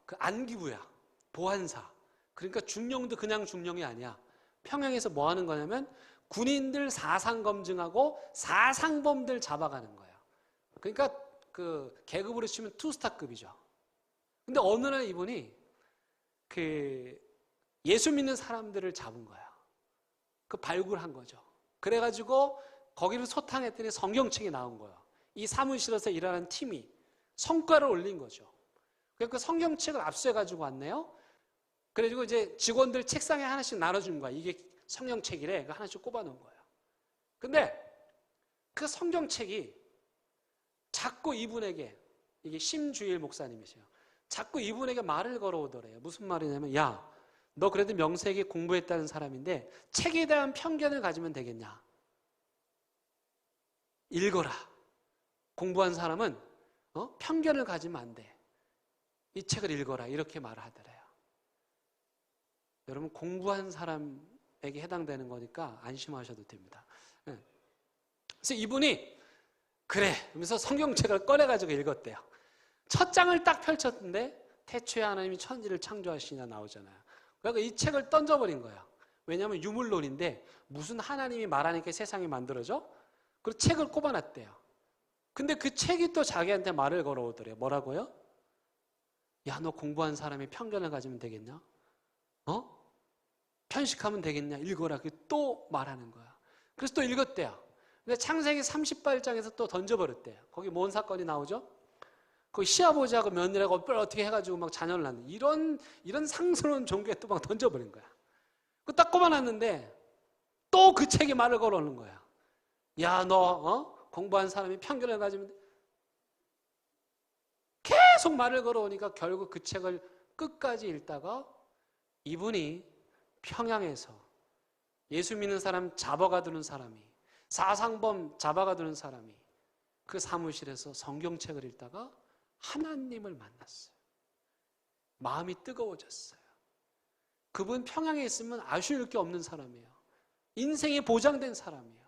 그 안기부야, 보안사. 그러니까 중령도 그냥 중령이 아니야. 평양에서 뭐 하는 거냐면 군인들 사상 검증하고 사상범들 잡아가는 거예요. 그러니까 그 계급으로 치면 투스타급이죠. 근데 어느 날 이분이 그 예수 믿는 사람들을 잡은 거야. 그 발굴한 거죠. 그래가지고 거기를 소탕했더니 성경책이 나온 거예요. 이 사무실에서 일하는 팀이 성과를 올린 거죠. 그래서 그 성경책을 압수해가지고 왔네요. 그래가지고 이제 직원들 책상에 하나씩 나눠준 거야. 이게 성경책이래. 하나씩 꼽아놓은 거예요. 근데 그 성경책이 자꾸 이분에게, 이게 심주일 목사님이세요. 자꾸 이분에게 말을 걸어오더래요. 무슨 말이냐면, 야, 너 그래도 명세에게 공부했다는 사람인데 책에 대한 편견을 가지면 되겠냐? 읽어라. 공부한 사람은 편견을 가지면 안 돼. 이 책을 읽어라. 이렇게 말을 하더래요. 여러분, 공부한 사람에게 해당되는 거니까 안심하셔도 됩니다. 그래서 이분이 그래 하면서 성경책을 꺼내가지고 읽었대요. 첫 장을 딱 펼쳤는데 태초에 하나님이 천지를 창조하시냐 나오잖아요. 그러니까 이 책을 던져버린 거예요. 왜냐하면 유물론인데 무슨 하나님이 말하니까 세상이 만들어져? 그리고 책을 꼽아놨대요. 근데 그 책이 또 자기한테 말을 걸어오더래요. 뭐라고요? 야, 너 공부한 사람이 편견을 가지면 되겠냐? 편식하면 되겠냐? 읽어라. 또 말하는 거야. 그래서 또 읽었대요. 근데 창세기 38장에서 또 던져버렸대요. 거기 뭔 사건이 나오죠? 거기 시아버지하고 며느리하고 어떻게 해가지고 막 자녀를 낳는 이런 상스러운 종교에 또 막 던져버린 거야. 그 딱 꼽아놨는데 또 그 책에 말을 걸어오는 거야. 야, 너 공부한 사람이 편견을 가지면 계속 말을 걸어오니까 결국 그 책을 끝까지 읽다가 이분이 평양에서 예수 믿는 사람 잡아가두는 사람이, 사상범 잡아가두는 사람이 그 사무실에서 성경책을 읽다가 하나님을 만났어요. 마음이 뜨거워졌어요. 그분 평양에 있으면 아쉬울 게 없는 사람이에요. 인생이 보장된 사람이에요.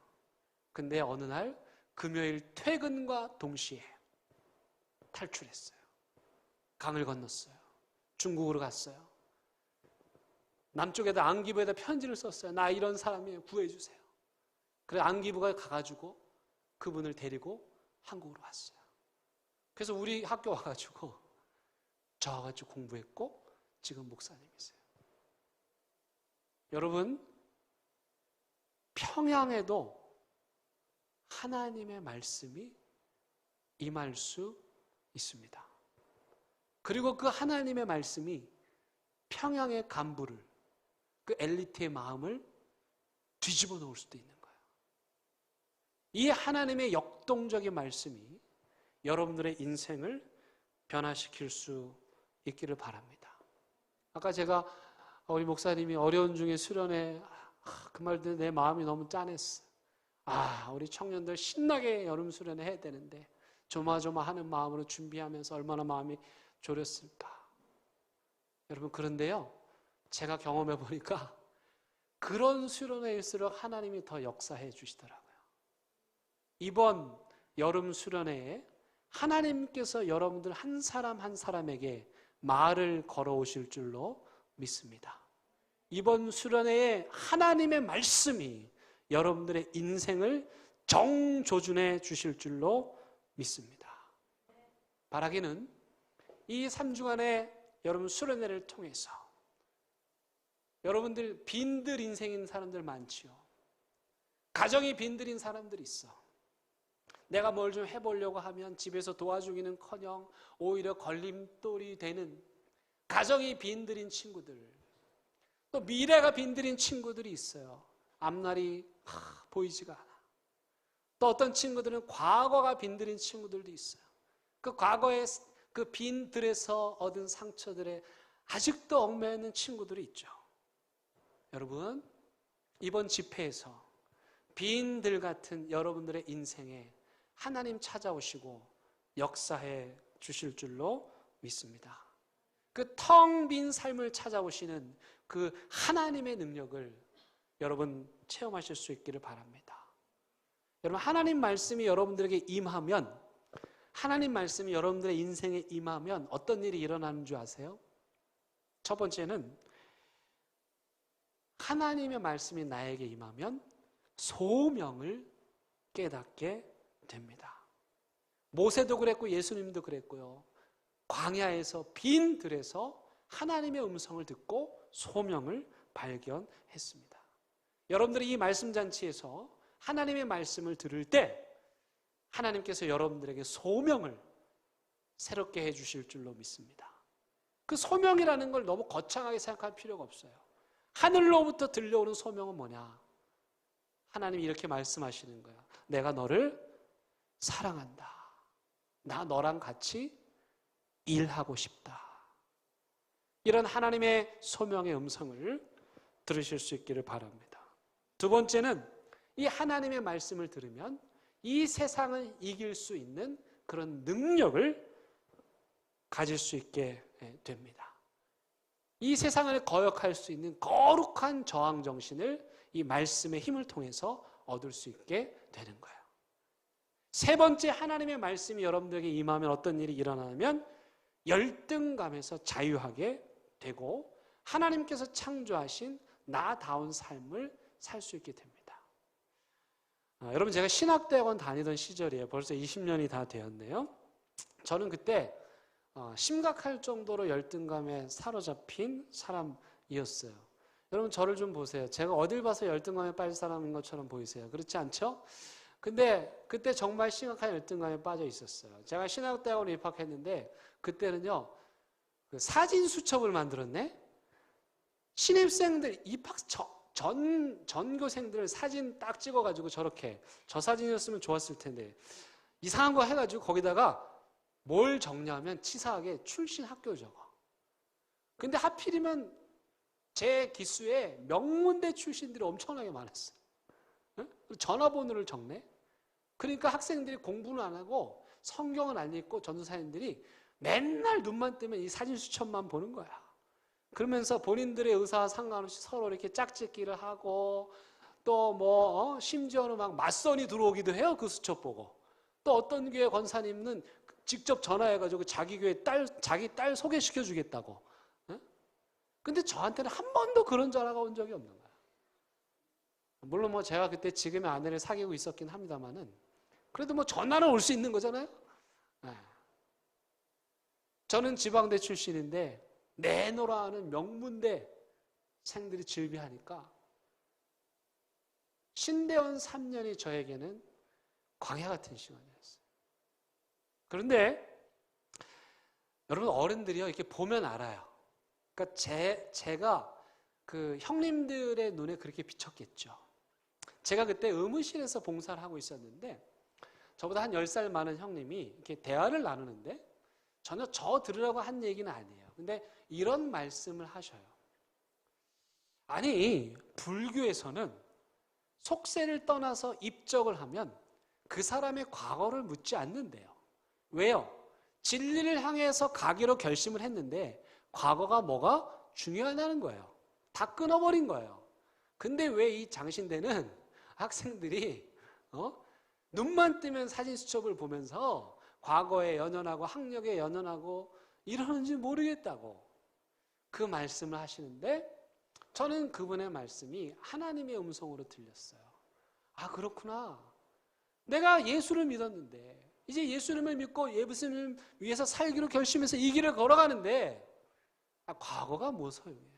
근데 어느 날 금요일 퇴근과 동시에 탈출했어요. 강을 건넜어요. 중국으로 갔어요. 남쪽에다 안기부에다 편지를 썼어요. 나 이런 사람이에요. 구해주세요. 그래서 안기부가 가가지고 그분을 데리고 한국으로 왔어요. 그래서 우리 학교 와가지고 저와가지고 공부했고 지금 목사님이세요. 여러분, 평양에도 하나님의 말씀이 임할 수 있습니다. 그리고 그 하나님의 말씀이 평양의 간부를, 그 엘리트의 마음을 뒤집어 놓을 수도 있는 거예요. 이 하나님의 역동적인 말씀이 여러분들의 인생을 변화시킬 수 있기를 바랍니다. 아까 제가 우리 목사님이 어려운 중에 수련회 그 말 듣는 내 마음이 너무 짠했어. 우리 청년들 신나게 여름 수련회 해야 되는데 조마조마하는 마음으로 준비하면서 얼마나 마음이 졸였을까. 여러분, 그런데요, 제가 경험해 보니까 그런 수련회일수록 하나님이 더 역사해 주시더라고요. 이번 여름 수련회에 하나님께서 여러분들 한 사람 한 사람에게 말을 걸어오실 줄로 믿습니다. 이번 수련회에 하나님의 말씀이 여러분들의 인생을 정조준해 주실 줄로 믿습니다. 바라기는 이 3주간의 여러분 수련회를 통해서 여러분들 빈들 인생인 사람들 많지요. 가정이 빈들인 사람들이 있어. 내가 뭘 좀 해보려고 하면 집에서 도와주기는커녕 오히려 걸림돌이 되는 가정이 빈들인 친구들, 또 미래가 빈들인 친구들이 있어요. 앞날이 보이지가 않아. 또 어떤 친구들은 과거가 빈들인 친구들도 있어요. 그 과거의 그 빈들에서 얻은 상처들에 아직도 얽매여 있는 친구들이 있죠. 여러분, 이번 집회에서 빈들 같은 여러분들의 인생에 하나님 찾아오시고 역사해 주실 줄로 믿습니다. 그 텅 빈 삶을 찾아오시는 그 하나님의 능력을 여러분 체험하실 수 있기를 바랍니다. 여러분, 하나님 말씀이 여러분들에게 임하면, 하나님 말씀이 여러분들의 인생에 임하면 어떤 일이 일어나는 줄 아세요? 첫 번째는 하나님의 말씀이 나에게 임하면 소명을 깨닫게 됩니다. 모세도 그랬고 예수님도 그랬고요. 광야에서 빈 들에서 하나님의 음성을 듣고 소명을 발견했습니다. 여러분들이 이 말씀 잔치에서 하나님의 말씀을 들을 때 하나님께서 여러분들에게 소명을 새롭게 해주실 줄로 믿습니다. 그 소명이라는 걸 너무 거창하게 생각할 필요가 없어요. 하늘로부터 들려오는 소명은 뭐냐? 하나님이 이렇게 말씀하시는 거야. 내가 너를 사랑한다. 나 너랑 같이 일하고 싶다. 이런 하나님의 소명의 음성을 들으실 수 있기를 바랍니다. 두 번째는 이 하나님의 말씀을 들으면 이 세상을 이길 수 있는 그런 능력을 가질 수 있게 됩니다. 이 세상을 거역할 수 있는 거룩한 저항 정신을 이 말씀의 힘을 통해서 얻을 수 있게 되는 거예요. 세 번째, 하나님의 말씀이 여러분들에게 임하면 어떤 일이 일어나냐면 열등감에서 자유하게 되고 하나님께서 창조하신 나다운 삶을 살 수 있게 됩니다. 여러분, 제가 신학대학원 다니던 시절이에요. 벌써 20년이 다 되었네요. 저는 그때 심각할 정도로 열등감에 사로잡힌 사람이었어요. 여러분, 저를 좀 보세요. 제가 어딜 봐서 열등감에 빠진 사람인 것처럼 보이세요? 그렇지 않죠? 근데 그때 정말 심각한 열등감에 빠져 있었어요. 제가 신학대학원에 입학했는데 그때는요, 그 사진 수첩을 만들었네. 신입생들 입학 전교생들 사진 딱 찍어가지고 저렇게, 저 사진이었으면 좋았을 텐데 이상한 거 해가지고 거기다가 뭘 적냐면 치사하게 출신 학교 적어. 근데 하필이면 제 기수에 명문대 출신들이 엄청나게 많았어요. 전화번호를 적네. 그러니까 학생들이 공부는 안 하고 성경은 안 읽고 전도사님들이 맨날 눈만 뜨면 이 사진 수첩만 보는 거야. 그러면서 본인들의 의사와 상관없이 서로 이렇게 짝짓기를 하고 또 뭐 심지어는 막 맞선이 들어오기도 해요. 그 수첩 보고. 또 어떤 교회 권사님은 직접 전화해가지고 자기 교회 자기 딸 소개시켜 주겠다고. 근데 저한테는 한 번도 그런 전화가 온 적이 없는 거야. 물론 뭐 제가 그때 지금의 아내를 사귀고 있었긴 합니다만은 그래도 뭐 전화는 올 수 있는 거잖아요. 네. 저는 지방대 출신인데 내노라 하는 명문대 생들이 즐비하니까 신대원 3년이 저에게는 광야 같은 시간이었어요. 그런데 여러분 어른들이요 이렇게 보면 알아요. 그러니까 제가 그 형님들의 눈에 그렇게 비쳤겠죠. 제가 그때 의무실에서 봉사를 하고 있었는데 저보다 한 10살 많은 형님이 이렇게 대화를 나누는데 전혀 저 들으라고 한 얘기는 아니에요. 근데 이런 말씀을 하셔요. 아니, 불교에서는 속세를 떠나서 입적을 하면 그 사람의 과거를 묻지 않는데요. 왜요? 진리를 향해서 가기로 결심을 했는데 과거가 뭐가 중요하다는 거예요. 다 끊어버린 거예요. 근데 왜 이 장신대는 학생들이 눈만 뜨면 사진 수첩을 보면서 과거에 연연하고 학력에 연연하고 이러는지 모르겠다고 그 말씀을 하시는데 저는 그분의 말씀이 하나님의 음성으로 들렸어요. 아 그렇구나. 내가 예수를 믿었는데 이제 예수님을 믿고 예수님을 위해서 살기로 결심해서 이 길을 걸어가는데 과거가 뭐 소용이에요.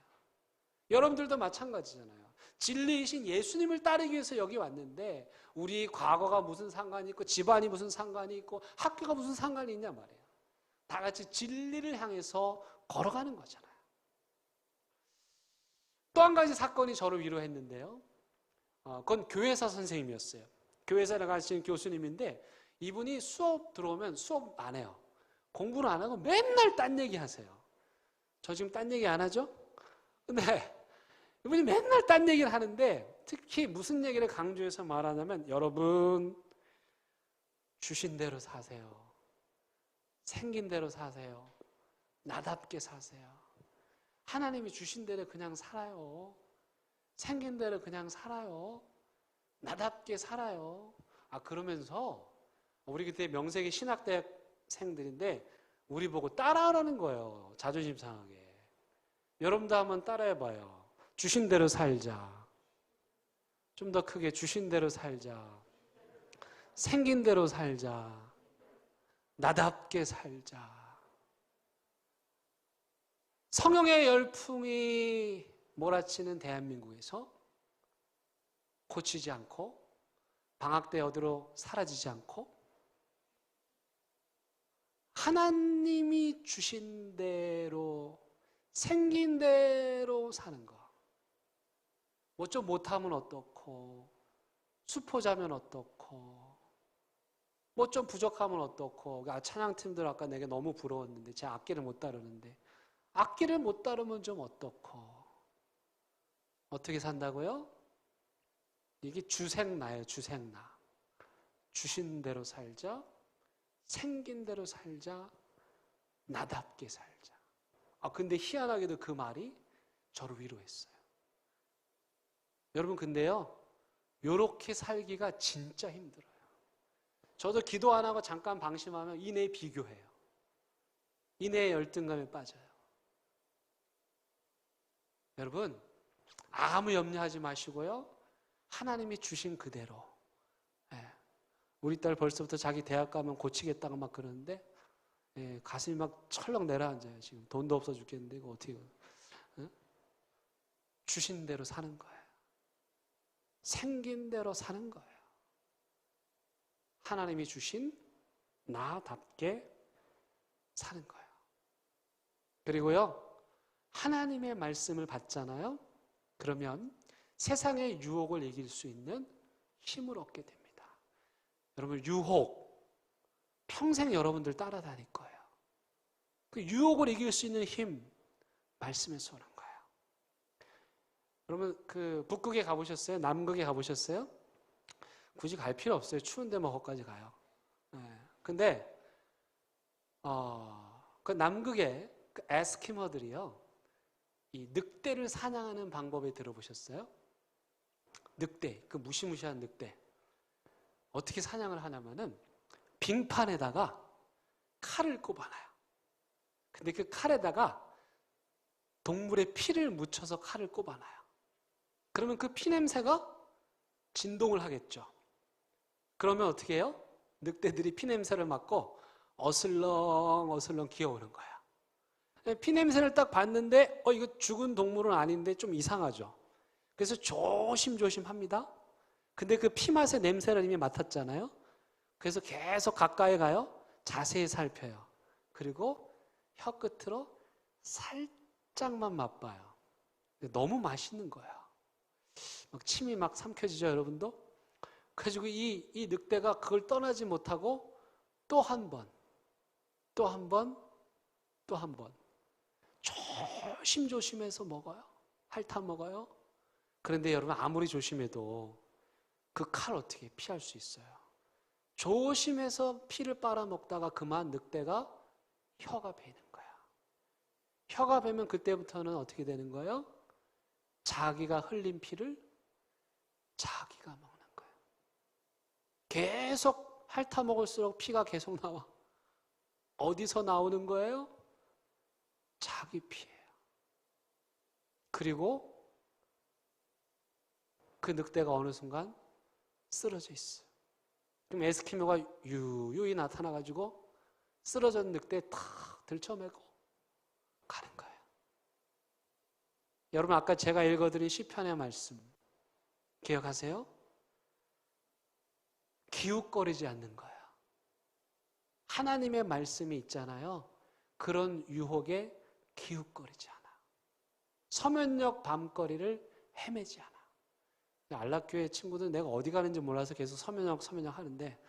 여러분들도 마찬가지잖아요. 진리이신 예수님을 따르기 위해서 여기 왔는데 우리 과거가 무슨 상관이 있고 집안이 무슨 상관이 있고 학교가 무슨 상관이 있냐 말이에요. 다 같이 진리를 향해서 걸어가는 거잖아요. 또 한 가지 사건이 저를 위로했는데요. 그건 교회사 선생님이었어요. 교회사 나가시는 교수님인데 이분이 수업 들어오면 수업 안 해요. 공부를 안 하고 맨날 딴 얘기 하세요. 저 지금 딴 얘기 안 하죠? 근데 이분이 맨날 딴 얘기를 하는데 특히 무슨 얘기를 강조해서 말하냐면 여러분 주신 대로 사세요. 생긴 대로 사세요. 나답게 사세요. 하나님이 주신 대로 그냥 살아요. 생긴 대로 그냥 살아요. 나답게 살아요. 그러면서 우리 그때 명색이 신학대학생들인데 우리 보고 따라하라는 거예요. 자존심 상하게. 여러분도 한번 따라해봐요. 주신 대로 살자. 좀 더 크게 주신 대로 살자. 생긴 대로 살자. 나답게 살자. 성령의 열풍이 몰아치는 대한민국에서 고치지 않고 방학 때 어디로 사라지지 않고 하나님이 주신 대로 생긴 대로 사는 거. 뭐 좀 못하면 어떻고 수포자면 어떻고 뭐 좀 부족하면 어떻고 찬양팀들 아까 내게 너무 부러웠는데 제 악기를 못 다루는데 악기를 못 다루면 좀 어떻고 어떻게 산다고요? 이게 주생나예요. 주생나. 주신 대로 살자. 생긴 대로 살자. 나답게 살자. 근데 희한하게도 그 말이 저를 위로했어요. 여러분 근데요. 요렇게 살기가 진짜 힘들어요. 저도 기도 안 하고 잠깐 방심하면 이내에 비교해요. 이내에 열등감에 빠져요. 여러분 아무 염려하지 마시고요. 하나님이 주신 그대로. 우리 딸 벌써부터 자기 대학 가면 고치겠다고 막 그러는데 가슴이 막 철렁 내려앉아요. 지금 돈도 없어 죽겠는데 이거 어떻게 주신 대로 사는 거예요. 생긴 대로 사는 거예요. 하나님이 주신 나답게 사는 거예요. 그리고요. 하나님의 말씀을 받잖아요. 그러면 세상의 유혹을 이길 수 있는 힘을 얻게 됩니다. 여러분 유혹 평생 여러분들 따라다닐 거예요. 그 유혹을 이길 수 있는 힘 말씀에서 오는 거예요. 여러분 그 북극에 가보셨어요? 남극에 가보셨어요? 굳이 갈 필요 없어요. 추운데 뭐 거기까지 가요. 근데 그 남극의 그 에스키모들이요, 이 늑대를 사냥하는 방법에 들어보셨어요? 늑대, 그 무시무시한 늑대. 어떻게 사냥을 하냐면은 빙판에다가 칼을 꼽아놔요. 근데 그 칼에다가 동물의 피를 묻혀서 칼을 꼽아놔요. 그러면 그 피 냄새가 진동을 하겠죠. 그러면 어떻게 해요? 늑대들이 피 냄새를 맡고 어슬렁 기어오는 거야. 피 냄새를 딱 봤는데 이거 죽은 동물은 아닌데 좀 이상하죠. 그래서 조심조심 합니다. 근데 그 피 맛의 냄새를 이미 맡았잖아요. 그래서 계속 가까이 가요. 자세히 살펴요. 그리고 혀 끝으로 살짝만 맛봐요. 너무 맛있는 거야. 막 침이 막 삼켜지죠, 여러분도? 그래가지고 이 늑대가 그걸 떠나지 못하고 또 한 번, 또 한 번, 또 한 번 조심조심해서 먹어요. 핥아 먹어요. 그런데 여러분, 아무리 조심해도 그 칼 어떻게 피할 수 있어요? 조심해서 피를 빨아먹다가 그만 늑대가 혀가 베는 거야. 혀가 베면 그때부터는 어떻게 되는 거예요? 자기가 흘린 피를 자기가 먹는 거예요. 계속 핥아 먹을수록 피가 계속 나와. 어디서 나오는 거예요? 자기 피예요. 그리고 그 늑대가 어느 순간 쓰러져 있어요. 그럼 에스키모가 유유히 나타나가지고 쓰러진 늑대 탁 들쳐매고 가는 거예요. 여러분, 아까 제가 읽어드린 시편의 말씀 기억하세요? 기웃거리지 않는 거예요. 하나님의 말씀이 있잖아요. 그런 유혹에 기웃거리지 않아. 서면역 밤거리를 헤매지 않아. 안락교회 친구들 내가 어디 가는지 몰라서 계속 서면역 하는데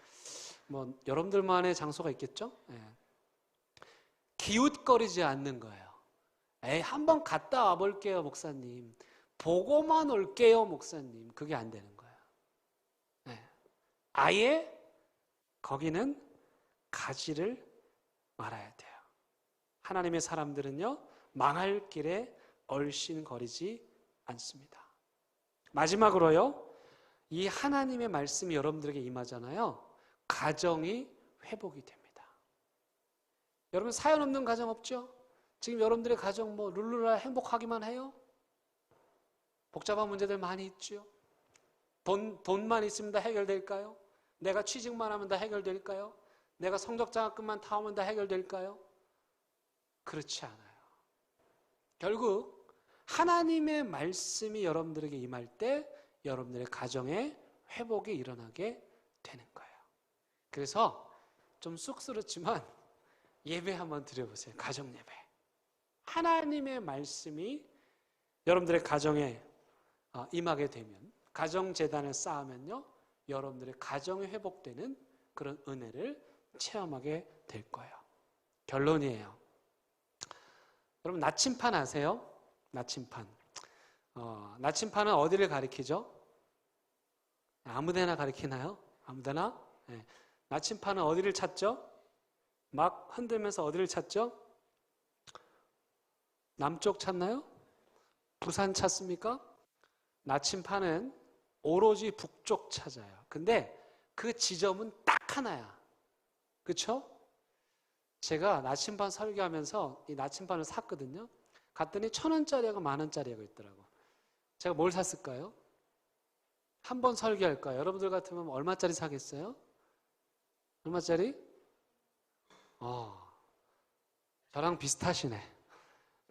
뭐 여러분들만의 장소가 있겠죠? 기웃거리지 않는 거예요. 한번 갔다 와볼게요, 목사님. 보고만 올게요, 목사님. 그게 안 되는 거예요. 아예 거기는 가지를 말아야 돼요. 하나님의 사람들은요, 망할 길에 얼씬거리지 않습니다. 마지막으로요, 이 하나님의 말씀이 여러분들에게 임하잖아요. 가정이 회복이 됩니다. 여러분, 사연 없는 가정 없죠? 지금 여러분들의 가정 뭐 룰루라 행복하기만 해요? 복잡한 문제들 많이 있죠? 돈만 있으면 다 해결될까요? 내가 취직만 하면 다 해결될까요? 내가 성적 장학금만 타오면 다 해결될까요? 그렇지 않아요. 결국 하나님의 말씀이 여러분들에게 임할 때 여러분들의 가정에 회복이 일어나게 되는 거예요. 그래서 좀 쑥스럽지만 예배 한번 드려보세요. 가정 예배. 하나님의 말씀이 여러분들의 가정에 임하게 되면, 가정재단을 쌓으면요, 여러분들의 가정이 회복되는 그런 은혜를 체험하게 될 거예요. 결론이에요. 여러분, 나침판 아세요? 나침판. 나침판은 어디를 가리키죠? 아무데나 가리키나요? 아무데나? 네. 나침판은 어디를 찾죠? 막 흔들면서 어디를 찾죠? 남쪽 찾나요? 부산 찾습니까? 나침판은 오로지 북쪽 찾아요. 근데 그 지점은 딱 하나야. 그렇죠? 제가 나침반 설교하면서 이 나침반을 샀거든요. 갔더니 1,000원짜리하고 10,000원짜리가 있더라고. 제가 뭘 샀을까요? 한 번 설교할까요? 여러분들 같으면 얼마짜리 사겠어요? 얼마짜리? 저랑 비슷하시네.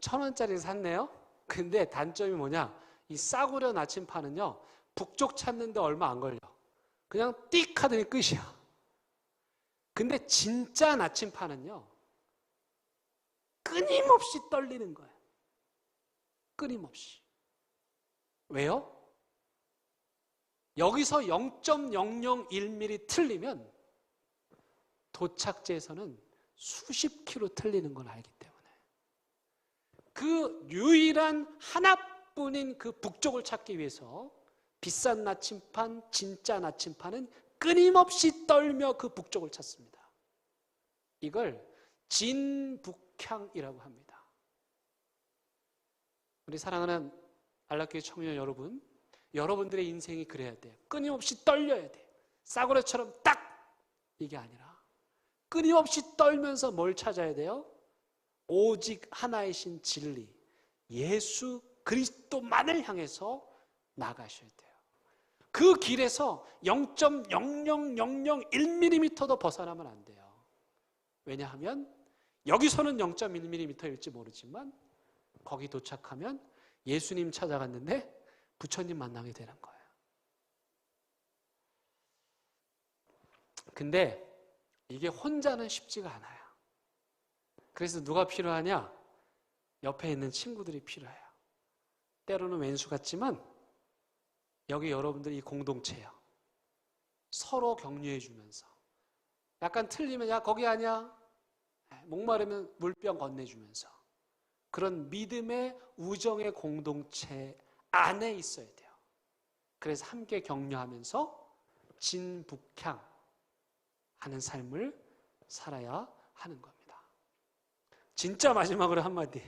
1,000원짜리 샀네요. 근데 단점이 뭐냐? 이 싸구려 나침판은요, 북쪽 찾는데 얼마 안 걸려. 그냥 띡 하더니 끝이야. 근데 진짜 나침판은요, 끊임없이 떨리는 거예요. 끊임없이. 왜요? 여기서 0.001mm 틀리면 도착지에서는 수십 킬로 틀리는 걸 알기 때문에 그 유일한 하나뿐인 그 북쪽을 찾기 위해서 비싼 나침판, 진짜 나침판은 끊임없이 떨며 그 북쪽을 찾습니다. 이걸 진북향이라고 합니다. 우리 사랑하는 안락교회 청년 여러분, 여러분들의 인생이 그래야 돼요. 끊임없이 떨려야 돼요. 싸구려처럼 딱! 이게 아니라 끊임없이 떨면서 뭘 찾아야 돼요? 오직 하나이신 진리, 예수 그리스도만을 향해서 나가셔야 돼요. 그 길에서 0.00001mm도 벗어나면 안 돼요. 왜냐하면 여기서는 0.1mm일지 모르지만 거기 도착하면 예수님 찾아갔는데 부처님 만나게 되는 거예요. 근데 이게 혼자는 쉽지가 않아요. 그래서 누가 필요하냐? 옆에 있는 친구들이 필요해요. 때로는 왼수 같지만 여기 여러분들이 이 공동체예요. 서로 격려해 주면서 약간 틀리면 야 거기 아니야? 목마르면 물병 건네주면서 그런 믿음의 우정의 공동체 안에 있어야 돼요. 그래서 함께 격려하면서 진북향 하는 삶을 살아야 하는 겁니다. 진짜 마지막으로 한마디.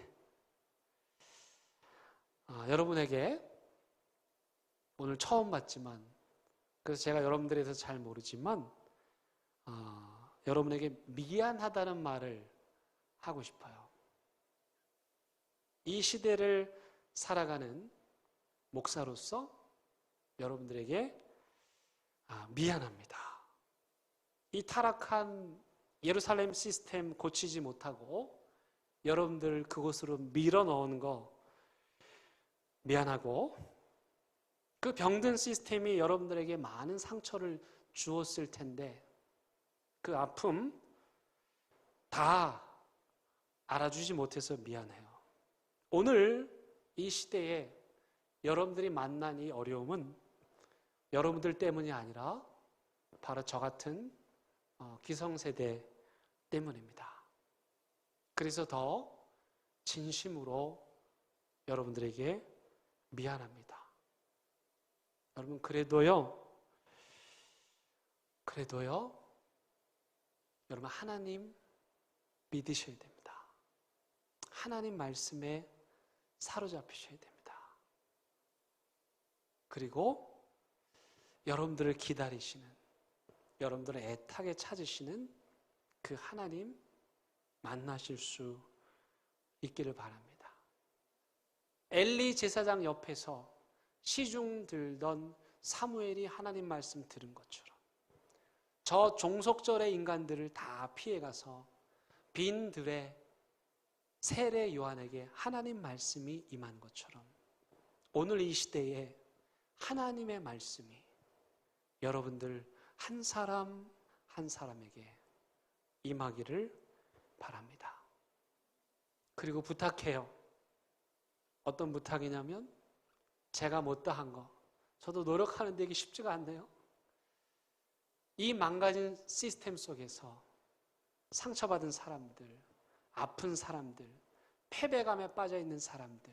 여러분에게 오늘 처음 봤지만 그래서 제가 여러분들에 대해서 잘 모르지만 여러분에게 미안하다는 말을 하고 싶어요. 이 시대를 살아가는 목사로서 여러분들에게 미안합니다. 이 타락한 예루살렘 시스템 고치지 못하고 여러분들 그곳으로 밀어 넣은 거 미안하고 그 병든 시스템이 여러분들에게 많은 상처를 주었을 텐데 그 아픔 다 알아주지 못해서 미안해요. 오늘 이 시대에 여러분들이 만난 이 어려움은 여러분들 때문이 아니라 바로 저 같은 기성세대 때문입니다. 그래서 더 진심으로 여러분들에게 미안합니다. 여러분 그래도요 여러분 하나님 믿으셔야 됩니다. 하나님 말씀에 사로잡히셔야 됩니다. 그리고 여러분들을 기다리시는, 여러분들을 애타게 찾으시는 그 하나님 만나실 수 있기를 바랍니다. 엘리 제사장 옆에서 시중 들던 사무엘이 하나님 말씀 들은 것처럼 저 종속절의 인간들을 다 피해가서 빈 들에 세례 요한에게 하나님 말씀이 임한 것처럼 오늘 이 시대에 하나님의 말씀이 여러분들 한 사람 한 사람에게 임하기를 바랍니다. 그리고 부탁해요. 어떤 부탁이냐면 제가 못다한 거 저도 노력하는데 이게 쉽지가 않네요. 이 망가진 시스템 속에서 상처받은 사람들, 아픈 사람들, 패배감에 빠져있는 사람들,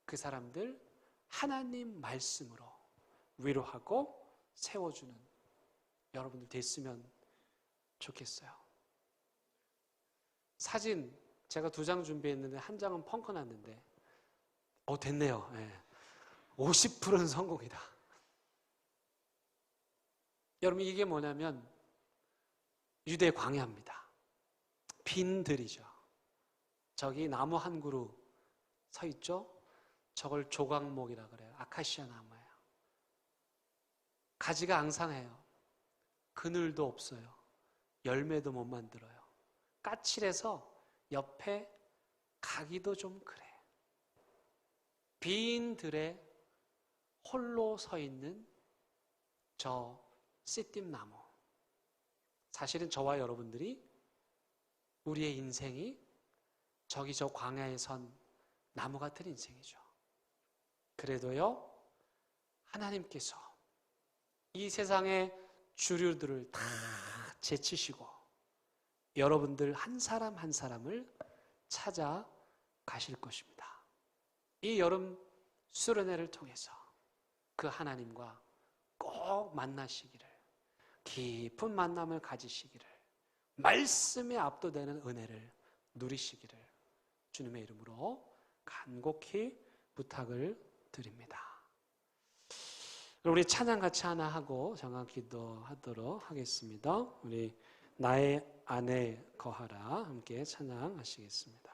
그 사람들 하나님 말씀으로 위로하고 세워주는 여러분들 됐으면 좋겠어요. 사진 제가 2장 준비했는데 한 장은 펑크 났는데 됐네요. 네. 50%는 성공이다. 여러분 이게 뭐냐면 유대 광야입니다. 빈들이죠. 저기 나무 한 그루 서 있죠? 저걸 조각목이라 그래요. 아카시아 나무예요. 가지가 앙상해요. 그늘도 없어요. 열매도 못 만들어요. 까칠해서 옆에 가기도 좀 그래. 빈 들에 홀로 서 있는 저 씨띠나무. 사실은 저와 여러분들이 우리의 인생이 저기 저 광야에 선 나무 같은 인생이죠. 그래도요, 하나님께서 이 세상의 주류들을 다 제치시고 여러분들 한 사람 한 사람을 찾아가실 것입니다. 이 여름 수련회를 통해서 그 하나님과 꼭 만나시기를, 깊은 만남을 가지시기를, 말씀에 압도되는 은혜를 누리시기를 주님의 이름으로 간곡히 부탁을 드립니다. 우리 찬양 같이 하나 하고 정한 기도하도록 하겠습니다. 우리 나의 안에 거하라 함께 찬양하시겠습니다.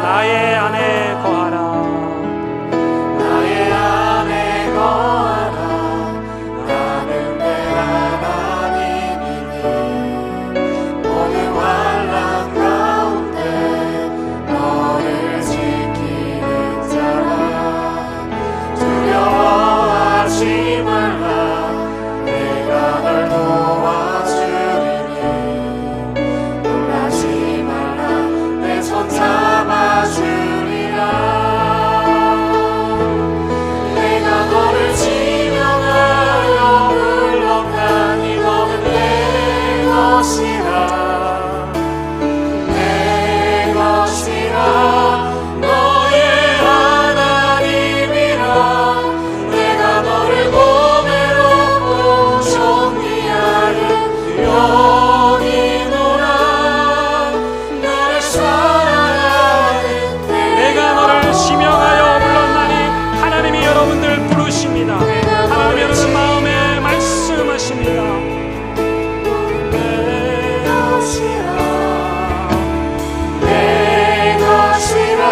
나의 안에 거하라. 나의 안에 거하라. 나는 내 하나님이니 모든 환난 가운데 너를 지키는 자라. 두려워하지 말라. 내가 널 도와주리니 놀라지 말라. 내 손 잡아주리라. 내가 너를 지명하여 불렀나니 너는 내 것이라. 내 것이라. 너의 하나님이라. 내가 너를 보배롭고 정리하는 영이노라. 너를 사랑하는 내가 너를 지명하여 불렀나니 하나님이 여러분들 부르십니다. 하나님이 여러분 마음에 말씀하십니다. 내 것이라. 내 것이라.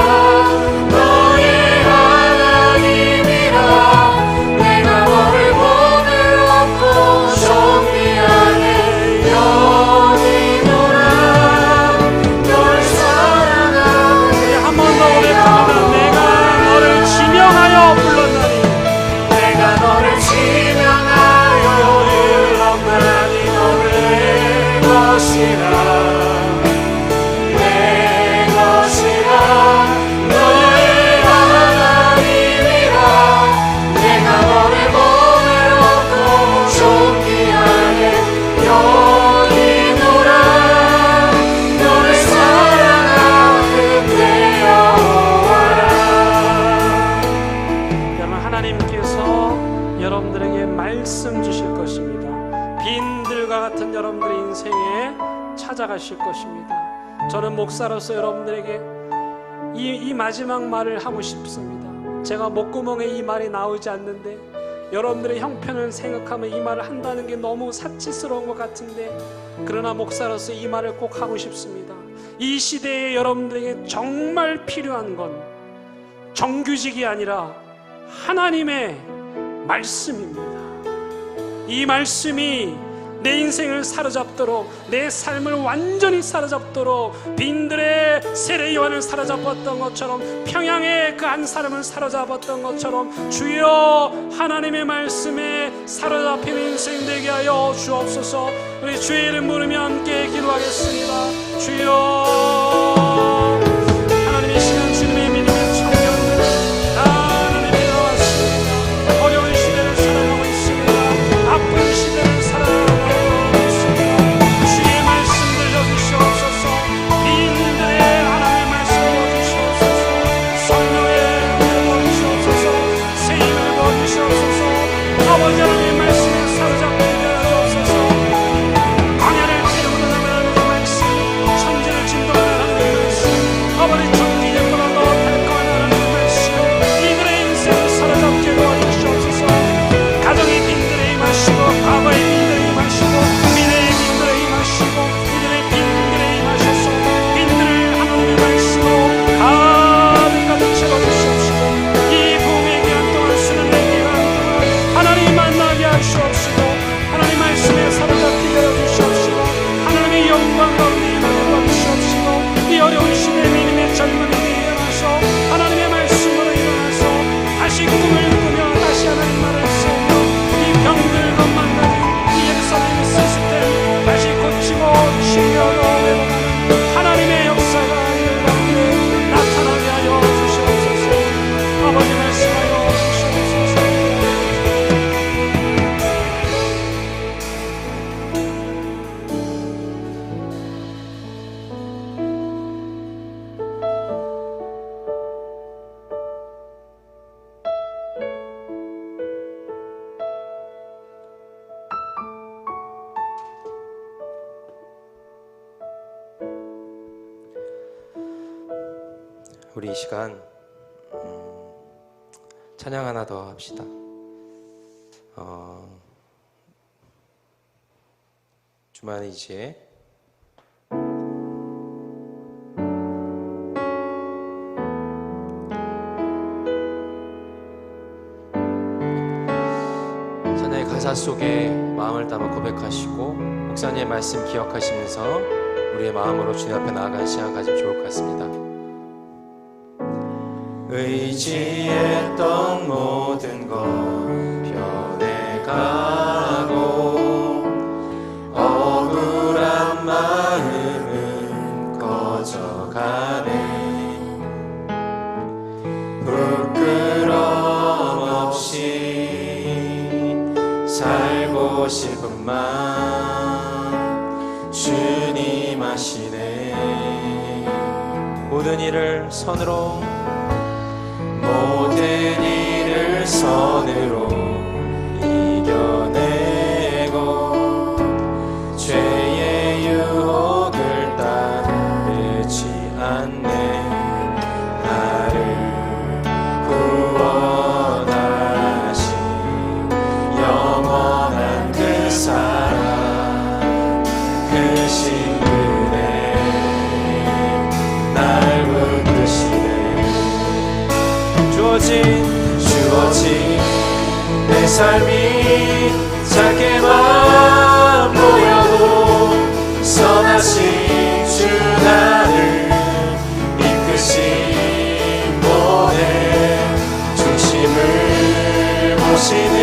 너의 하나님이라. 내가 너를 보배롭고 정리하는 영이노라. 너를 사랑하는 한 번 더 고백합니다. 내가 너를 지명하여 불렀나니 내가 너를 지명하여 불렀나니 너는 내 것이라. 내 것이라. 너의 하나님이라. 내가 너를 보배롭고 존귀하게 여기노라. 너를 사랑하는 내 여호와라. 여러분, 하나님께서 여러분들에게 말씀 주실 것입니다. 빈들과 같은 여러분들의 인생에 찾아가실 것입니다. 저는 목사로서 여러분들에게 이 마지막 말을 하고 싶습니다. 제가 목구멍에 이 말이 나오지 않는데 여러분들의 형편을 생각하면 이 말을 한다는 게 너무 사치스러운 것 같은데, 그러나 목사로서 이 말을 꼭 하고 싶습니다. 이 시대에 여러분들에게 정말 필요한 건 정규직이 아니라 하나님의 말씀입니다. 이 말씀이 내 인생을 사로잡도록, 내 삶을 완전히 사로잡도록, 빈들의 세례 요한을 사로잡았던 것처럼, 평양의 그 한 사람을 사로잡았던 것처럼 주여 하나님의 말씀에 사로잡힌 인생 되게 하여 주옵소서. 우리 주의 이름 부르며 함께 기도하겠습니다. 주여, 하나님의 시간 주님의 믿음의 청년들 하나님이 나왔습니다. 어려운 시대를 살아가고 있습니다. 아픈 시대를 살아가고 아버지 하나님의 말씀에 사로잡게 하여 주옵소서. 광야를 지르고 나가는 그 말씀, 천지를 진동하는 우리 이 시간 찬양 하나 더 합시다. 주만의 이제 찬양의 가사 속에 마음을 담아 고백하시고 목사님의 말씀 기억하시면서 우리의 마음으로 주님 앞에 나아가는 시간 가지면 좋을 것 같습니다. 의지했던 모든 것 변해가고 억울한 마음은 꺼져가네. 부끄럼 없이 살고 싶은 마음 주님 아시네. 모든 일을 선으로 이겨내고 죄의 유혹을 따르지 않네. 나를 구원하신 영원한 그 사랑 그 신분에 날 붙드시네. 주어진 내 삶이 작게만 보여도 선하신 주 나를 이끄신 모든 중심을 보시는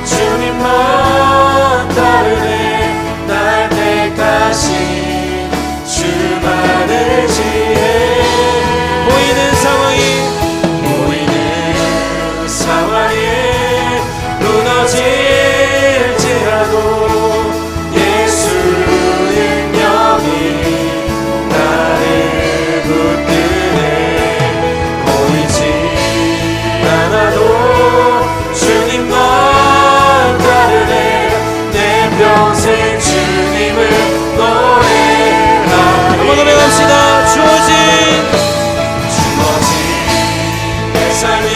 주님만 따르네. 날 택하신 주만을 지혜. 보이는 상황에 무너질지라도 예수 능력이 나를 붙드네. 보이지 않아도 주님만 따르네. 내 평생 주님을 노래하리. 한번 노래합시다. 주어진 내 삶이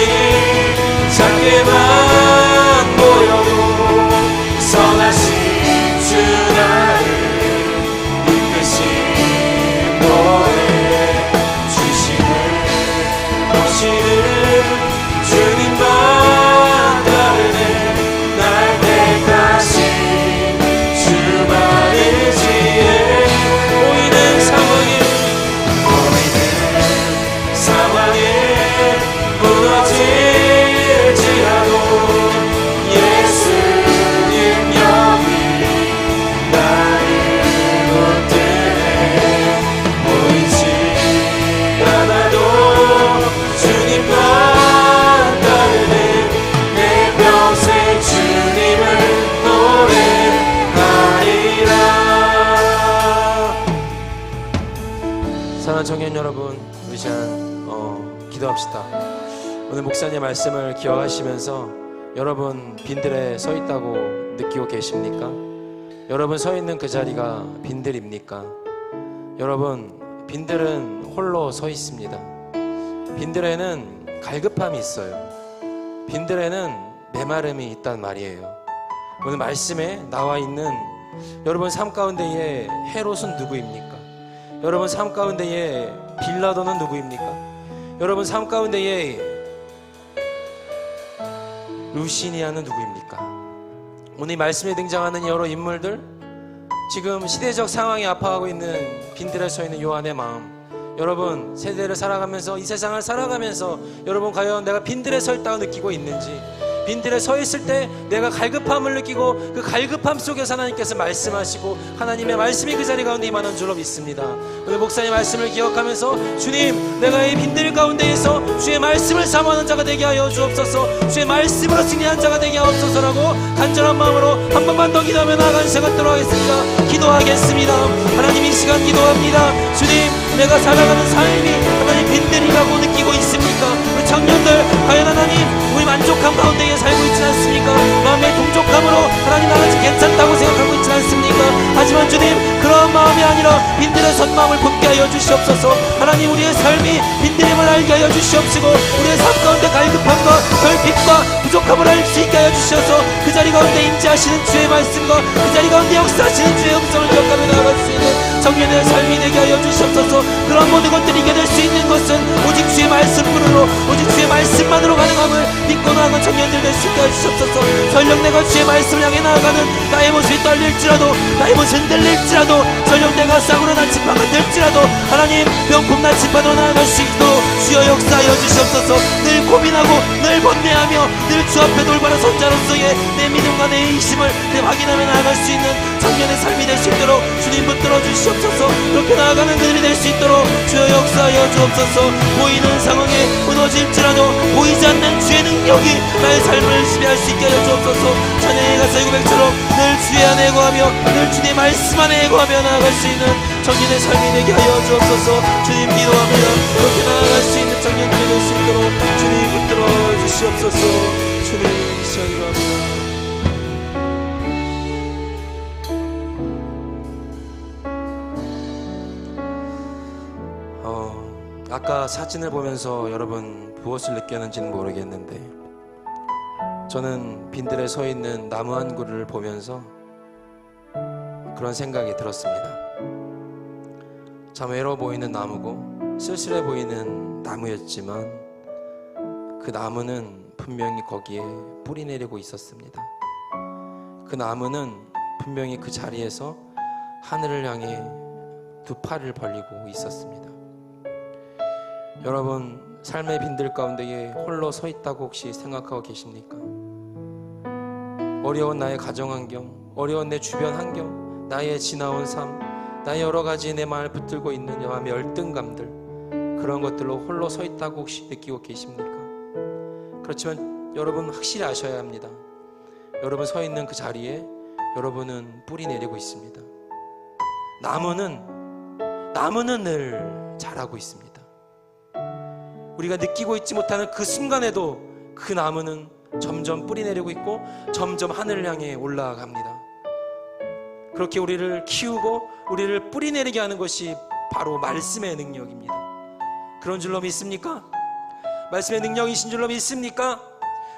작게만 보여도 선하신 주 나를 이끄신 모든 주심을 보시는 주님만 따르네. 날 택하신 주만을 지혜. 보이는 상황에 무너질지라도 예수 능력이 나를 붙드네. 보이지 않아도 주님만 따르네. 내 평생 주님을 노래하리라. 사랑하는 청년 여러분, 우리 시간 기도합시다. 오늘 목사님 말씀을 기억하시면서 여러분 빈들에 서 있다고 느끼고 계십니까? 여러분 서 있는 그 자리가 빈들입니까? 여러분 빈들은 홀로 서 있습니다. 빈들에는 갈급함이 있어요. 빈들에는 메마름이 있단 말이에요. 오늘 말씀에 나와 있는 여러분 삶 가운데의 헤롯은 누구입니까? 여러분 삶 가운데의 빌라도는 누구입니까? 여러분 삶 가운데에 루시니아는 누구입니까? 오늘 말씀에 등장하는 여러 인물들, 지금 시대적 상황에 아파하고 있는 빈들에 서 있는 요한의 마음, 여러분 세대를 살아가면서 이 세상을 살아가면서 여러분 과연 내가 빈들에 서 있다고 느끼고 있는지, 빈들에 서 있을 때 내가 갈급함을 느끼고 그 갈급함 속에서 하나님께서 말씀하시고 하나님의 말씀이 그 자리 가운데 임하는 줄로 믿습니다. 오늘 목사님 말씀을 기억하면서 주님, 내가 이 빈들 가운데에서 주의 말씀을 사모하는 자가 되게 하여 주옵소서, 주의 말씀으로 승리한 자가 되게 하옵소서라고 간절한 마음으로 한 번만 더 기도하며 나아가는 시간 갖도록 하겠습니다. 기도하겠습니다. 하나님, 이 시간 기도합니다. 주님, 내가 살아가는 삶이 하나님 빈들이라고 느끼고 있습니까? 우리 청년들 과연 하나님 우리 만족함 가운데에 살고 있지 않습니까? 마음의 동족함으로 하나님 나같이 괜찮다고 생각하고 있지 않습니까? 하지만 주님, 그런 마음이 아니라 빈들의 선망을 품게 하여 주시옵소서. 하나님, 우리의 삶이 빈들임을 알게 하여 주시옵시고 우리의 삶 가운데 갈급함과 결핍과 부족함을 알 수 있게 하여 주셔서 그 자리 가운데 임재하시는 주의 말씀과 그 자리 가운데 역사하시는 주의 음성을 기억하며 나아갈 수 있는 청년의 삶이 되게 하여 주시옵소서. 그런 모든 것들이 이겨낼 수 있는 것은 오직 주의 말씀으로, 오직 주의 말씀만으로 가능함을 믿고 나아간 청년들 될 수 있게 하여 주시옵소서. 설령 내가 주의 말씀을 향해 나아가는 나의 모습이 떨릴지라도, 나의 모습이 흔들릴지라도, 설령 내가 싸구려 나침반을 들지라도 하나님 명품 나침반으로 나아갈 수 있도록 주여 역사하여 주시옵소서. 늘 고민하고 늘 번뇌하며 늘 주 앞에 돌바른 손자로서의 내 믿음과 내 인심을 확인하며 나아갈 수 있는 청년의 삶이 될 수 있도록 주님 붙들어 주시옵소서. 그렇게 나아가는 그들이 될 수 있도록 주여 역사하여 주옵소서. 보이는 상황에 무너질지라도 보이지 않는 주의 능력이 나의 삶을 지배할 수 있게 하여 주옵소서. 찬양의 가사의 고백처럼 늘 주의 안에 거하며 늘 주의 말씀 안에 거하며 나아갈 수 있는 청년의 삶이 되게 하여 주옵소서. 주님 기도합니다. 그렇게 나아갈 수 있는 청년들이 될 수 있도록 주님 붙들어 주시옵소서. 주님 시간 기도합니다. 아까 사진을 보면서 여러분 무엇을 느꼈는지는 모르겠는데 저는 빈들에 서 있는 나무 한 그루를 보면서 그런 생각이 들었습니다. 참 외로워 보이는 나무고 쓸쓸해 보이는 나무였지만 그 나무는 분명히 거기에 뿌리 내리고 있었습니다. 그 나무는 분명히 그 자리에서 하늘을 향해 두 팔을 벌리고 있었습니다. 여러분, 삶의 빈들 가운데에 홀로 서 있다고 혹시 생각하고 계십니까? 어려운 나의 가정 환경, 어려운 내 주변 환경, 나의 지나온 삶, 나의 여러 가지 내 마음을 붙들고 있는 마음의 열등감들, 그런 것들로 홀로 서 있다고 혹시 느끼고 계십니까? 그렇지만 여러분 확실히 아셔야 합니다. 여러분 서 있는 그 자리에 여러분은 뿌리 내리고 있습니다. 나무는 늘 자라고 있습니다. 우리가 느끼고 있지 못하는 그 순간에도 그 나무는 점점 뿌리 내리고 있고 점점 하늘을 향해 올라갑니다. 그렇게 우리를 키우고 우리를 뿌리 내리게 하는 것이 바로 말씀의 능력입니다. 그런 줄로 믿습니까? 말씀의 능력이신 줄로 믿습니까?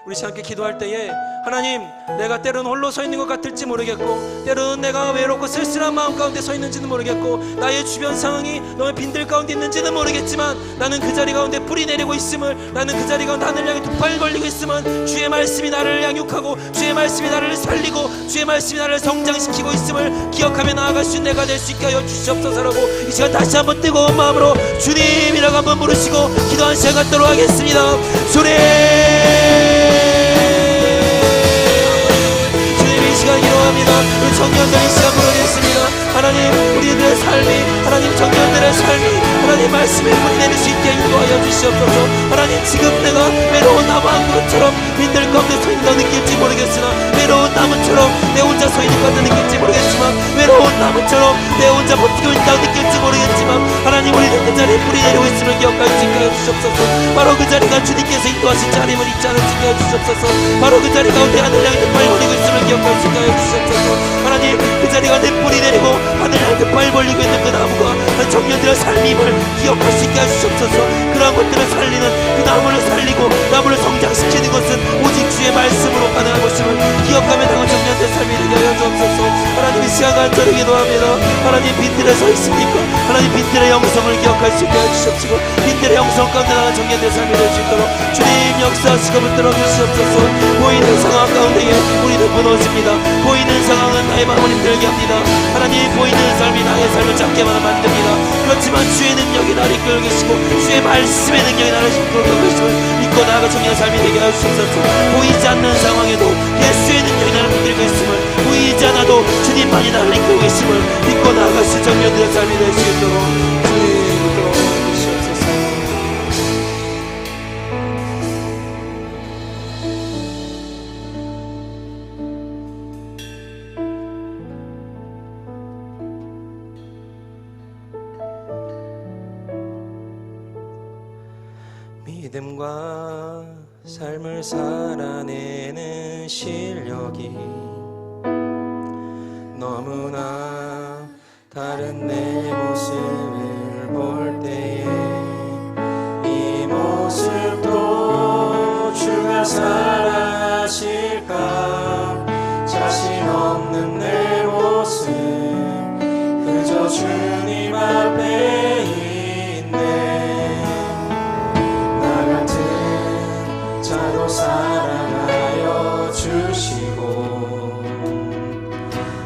우리 함께 기도할 때에 하나님, 내가 때로는 홀로 서 있는 것 같을지 모르겠고 때로는 내가 외롭고 쓸쓸한 마음 가운데 서 있는지는 모르겠고 나의 주변 상황이 너무 빈들 가운데 있는지는 모르겠지만 나는 그 자리 가운데 뿌리 내리고 있음을, 나는 그 자리 가운데 하늘 향해 두 팔 벌리고 있음은 주의 말씀이 나를 양육하고 주의 말씀이 나를 살리고 주의 말씀이 나를 성장시키고 있음을 기억하며 나아갈 수 있는 내가 될 수 있게 하여 주시옵소서라고 이 시간 다시 한번 뜨거운 마음으로 주님이라고 한번 부르시고 기도하는 시간 갖도록 하겠습니다. 시간 기도합니다. 우리 청년들이 시간 부르겠습니다. 하나님, 우리들의 삶이, 하나님 청년들의 삶이 하나님 말씀에 뿌리 내릴 수 있게 인도하여 주시옵소서. 하나님, 지금 내가 외로운 나무 한 그루처럼 빈들 가운데 서 있다 느낄지 모르겠으나 외로운 나무처럼 내 혼자 서 있는 것 같다 느낄지 모르겠지만 외로운 나무처럼 내 혼자 버티고 있다고 느낄지 모르겠지만 하나님, 우리는 그 자리에 뿌리 내리고 있음을 기억할 수 있게 해주시옵소서. 바로 그 자리가 주님께서 인도하신 자리임을 잊지 않을 수 있게 해주시옵소서. 바로 그 자리 가운데 하늘 향해 발 벌리고 있음을 기억할 수 있게 해주시옵소서. 하나님, 그 자리가 내 뿌리 내리고 하늘 향해 발 벌리고 있는 그 나무가 한 청년들의 삶임을 기억할 수 있게 해주시옵소서. 그러한 것들을 살리는 그 나무를 살리고 나무를 성장시키는 것은 오직 주의 말씀으로 가능한 것임을 기억하며 당한 청년들의 삶이 되게 하여 주옵소서. 하나님, 이 시간 간절히 기도합니다. 하나님, 빈들에 서 있습니까? 하나님, 빈들의 영성을 기억할 수 있게 해주시옵시고 빈들의 영성 가운데 나간 청년들의 삶이 될 수 있도록 주님 역사하시고 붙들어 주시옵소서. 보이는 상황 가운데에 우리는 무너집니다. 보이는 상황은 나의 마음을 힘들게 합니다. 하나님, 보이는 삶이 나의 삶을 작게만 만듭니다. 그렇지만 주의 능력이 나를 이끌고 계시고 주의 말씀의 능력이 나를 이끌고 계심을 믿고 나아가 청년의 삶이 되게 하시옵소서. 보이지 않는 상황에도 예수의 능력이 나를 붙들고 있음을, 보이지 않아도 주님만이 나를 이끌고 계심을 믿고 나아갈 수 있는 청년들의 삶이 될 수 있도록 주님 붙들어 주시옵소서. 믿음과 삶을 살아내는 실력이 너무나 다른 내 모습을 볼 때에 이 모습도 주가 사랑하실까? 자신 없는 내 모습 그저 주님 앞에 있네. 나 같은 자도 사랑하여 주시고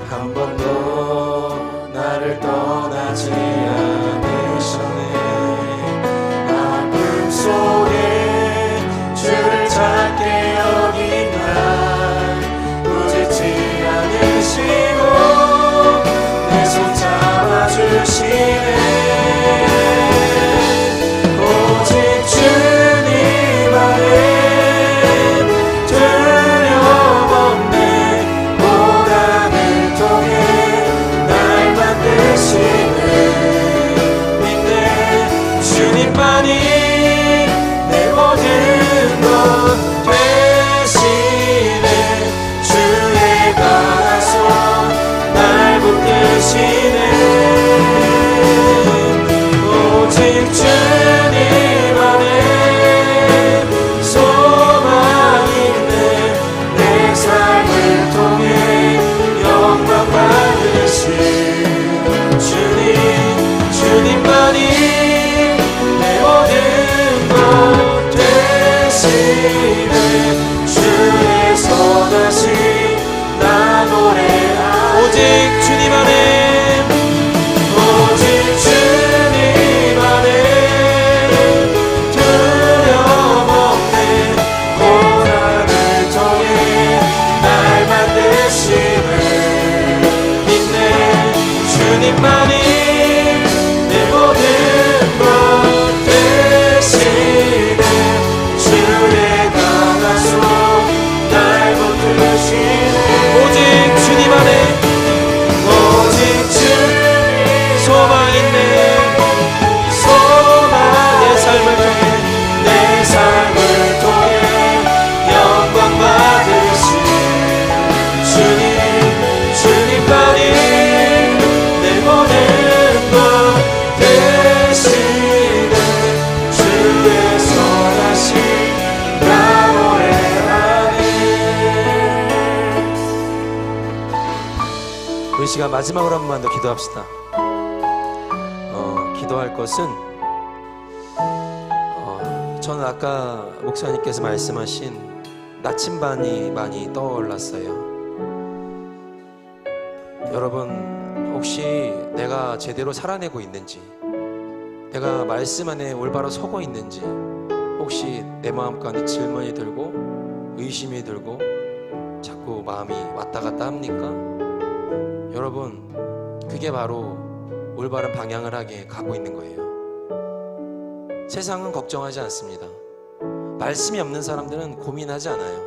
한 번도 나를 떠나지 않으셨네. 아픔 속에 주를 찾게 여긴 날 꾸짖지 않으시고 내 손 잡아주시네. 오직 주님 안에 두려움 없네. 고난을 통해 날 만드시는 믿네. 주님만이 내 모든 것 되시네. 주의 강한 손 날 붙드시네. 오직 주님 안에 소망 있네. 내 삶을 통해 영광 받으신 주님, 주님만이 내 모든 것 되시네. 주의 선하신 나 노래하네. 오직 주님 안에, 오직 주님 안에 두려움 없네. 고난을 통해 날 만드심을 믿네. 주님만이 내 모든 것 되시네. 주의 강한 손 날 붙드시네. 오직 주님 안에, 오직 주님 소망 있네. 소망 내 삶을 통해, 내 삶을 통해 영광 받으신 주님, 주님만이 내 모든 것 되시네. 주의 선하신 나 노래하네. 이 시간 마지막으로 한 번만 더 기도합시다. 기도할 것은 저는 아까 목사님께서 말씀하신 나침반이 많이 떠올랐어요. 여러분, 혹시 내가 제대로 살아내고 있는지, 내가 말씀 안에 올바로 서고 있는지, 혹시 내 마음 가운데 질문이 들고 의심이 들고 자꾸 마음이 왔다 갔다 합니까? 여러분, 그게 바로 올바른 방향을 하게 가고 있는 거예요. 세상은 걱정하지 않습니다. 말씀이 없는 사람들은 고민하지 않아요.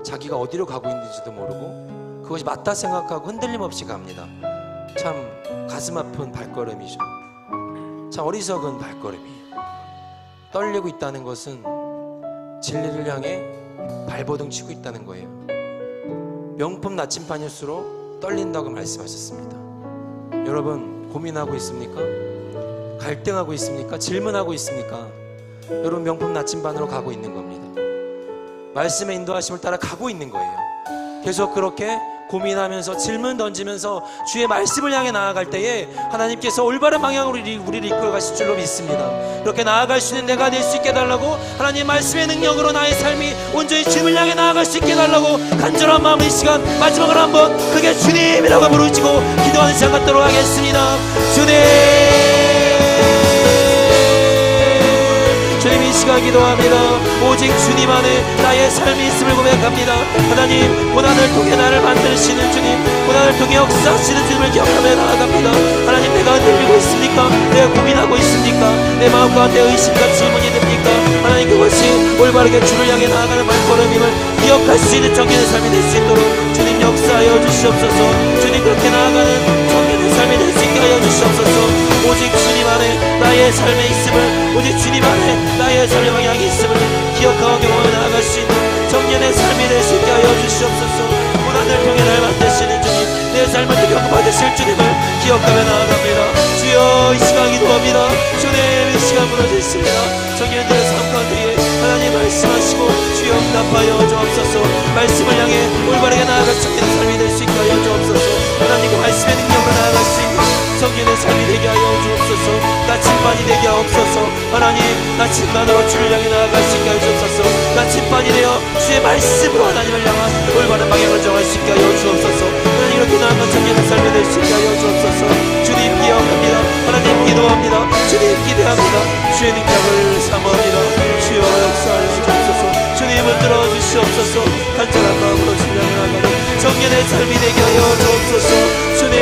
자기가 어디로 가고 있는지도 모르고 그것이 맞다 생각하고 흔들림 없이 갑니다. 참 가슴 아픈 발걸음이죠. 참 어리석은 발걸음이에요. 떨리고 있다는 것은 진리를 향해 발버둥 치고 있다는 거예요. 명품 나침반일수록 떨린다고 말씀하셨습니다. 여러분, 고민하고 있습니까? 갈등하고 있습니까? 질문하고 있습니까? 여러분, 명품 나침반으로 가고 있는 겁니다. 말씀의 인도하심을 따라 가고 있는 거예요. 계속 그렇게 고민하면서 질문 던지면서 주의 말씀을 향해 나아갈 때에 하나님께서 올바른 방향으로 우리를 이끌어 가실 줄로 믿습니다. 그렇게 나아갈 수 있는 내가 될 수 있게 해달라고, 하나님 말씀의 능력으로 나의 삶이 온전히 주님을 향해 나아갈 수 있게 해달라고 간절한 마음의 시간 마지막으로 한번 크게 주님이라고 부르짖고 기도하는 시간 갖도록 하겠습니다. 주님, 주님 이 시간 기도합니다. 오직 주님 안에 나의 삶이 있음을 고백합니다. 하나님, 고난을 통해 나를 만드시는 주님, 고난을 통해 역사하시는 주님을 기억하며 나아갑니다. 하나님, 내가 흔들리고 있습니까? 내가 고민하고 있습니까? 내 마음 가운데 의심과 질문이 듭니까? 하나님, 그것이 올바르게 주를 향해 나아가는 발걸음임을 기억할 수 있는 정결의 삶이 될 수 있도록 주님 역사하여 주시옵소서. 주님, 그렇게 나아가는 정결의 삶이 될 수 있게 하여 주시옵소서. 오직 주님 안에 나의 삶에 있음을, 오직 주님 안에 나의 삶의 방향이 있음을 기억하고 경험해 나아갈 수 있는 정년의 삶이 될 수 있게 하여 주시옵소서. 고난을 통해 날 만드시는 주님, 내 삶을 경험 받으실 주님을 기억하며 나아갑니다. 주여 이 시간 기도합니다. 주님 이 시간 무너졌습니다. 청년들의 삶 가운데 하나님 말씀하시고 주여 응답하여 주옵소서. 말씀을 향해 올바르게 나아갈 수 있는 삶이 될 수 있게 하여 주옵소서. 하나님 그 말씀의 능력으로 나아갈 수 있는 성령의 삶이 되게 하여 주옵소서. 나침반이 되게 하옵소서. 하나님 나침반으로 주를 향해 나아갈 수 있게 하여 주옵소서. 나침반이 되어 주의 말씀으로 하나님을 향한 올바른 방향을 정할 수 있게 하여 주옵소서. 하나님 이렇게 나아간 청년의 삶이 될 수 있게 하여 주옵소서. 주님 기억합니다. 하나님 기도합니다. 주님 기대합니다. 주의 능력을 사모합니다. 주여 역사하여 주옵소서. 주님을 들어주시옵소서. 간절한 마음으로 주를 향해 나아가는 청년의 삶이 되게 하여 주옵소서. 주님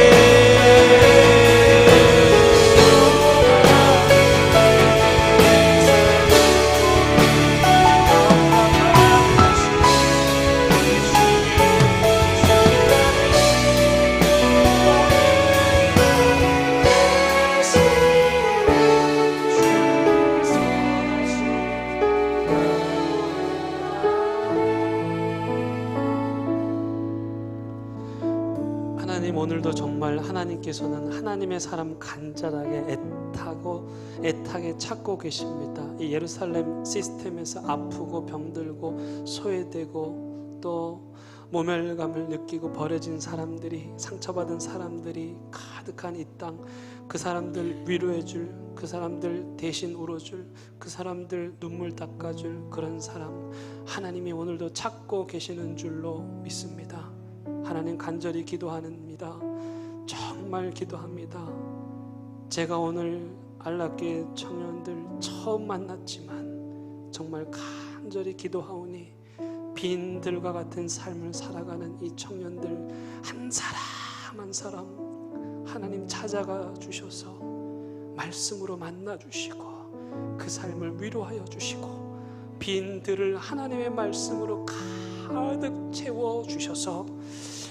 하나님, 오늘도 정말 하나님께서는 하나님의 사람 간절하게 애타게 찾고 계십니다. 이 예루살렘 시스템에서 아프고 병들고 소외되고 또 모멸감을 느끼고 버려진 사람들이, 상처받은 사람들이 가득한 이 땅, 그 사람들 위로해줄, 그 사람들 대신 울어줄, 그 사람들 눈물 닦아줄 그런 사람 하나님이 오늘도 찾고 계시는 줄로 믿습니다. 하나님 간절히 기도합니다. 정말 기도합니다. 제가 오늘 안락교회 청년들 처음 만났지만 정말 간절히 기도하오니 빈들과 같은 삶을 살아가는 이 청년들 한 사람 한 사람 하나님 찾아가 주셔서 말씀으로 만나 주시고 그 삶을 위로하여 주시고 빈들을 하나님의 말씀으로 가득 채워 주셔서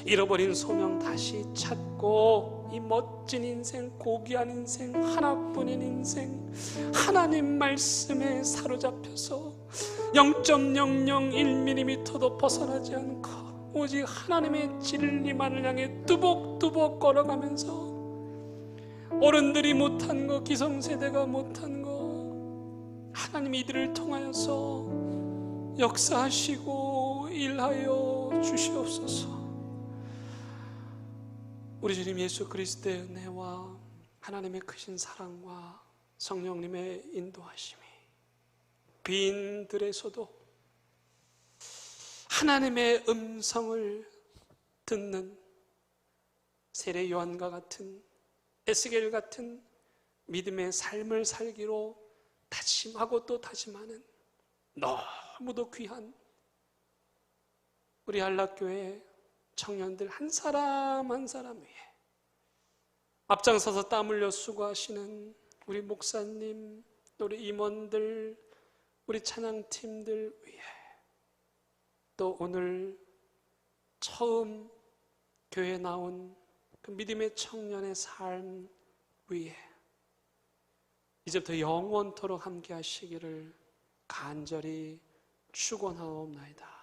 잃어버린 소명 다시 찾고 이 멋진 인생, 고귀한 인생, 하나뿐인 인생, 하나님 말씀에 사로잡혀서 0.001mm도 벗어나지 않고 오직 하나님의 진리만을 향해 뚜벅뚜벅 걸어가면서 어른들이 못한 거, 기성세대가 못한 거 하나님 이들을 통하여서 역사하시고 일하여 주시옵소서. 우리 주님 예수 그리스도의 은혜와 하나님의 크신 사랑과 성령님의 인도하심이 빈들에서도 하나님의 음성을 듣는 세례 요한과 같은 에스겔 같은 믿음의 삶을 살기로 다짐하고 또 다짐하는 너무도 귀한 우리 안락교회 청년들 한 사람 한 사람 위에 앞장서서 땀 흘려 수고하시는 우리 목사님, 우리 임원들, 우리 찬양팀들 위에 또 오늘 처음 교회에 나온 그 믿음의 청년의 삶 위에 이제부터 영원토록 함께 하시기를 간절히 축원하옵나이다.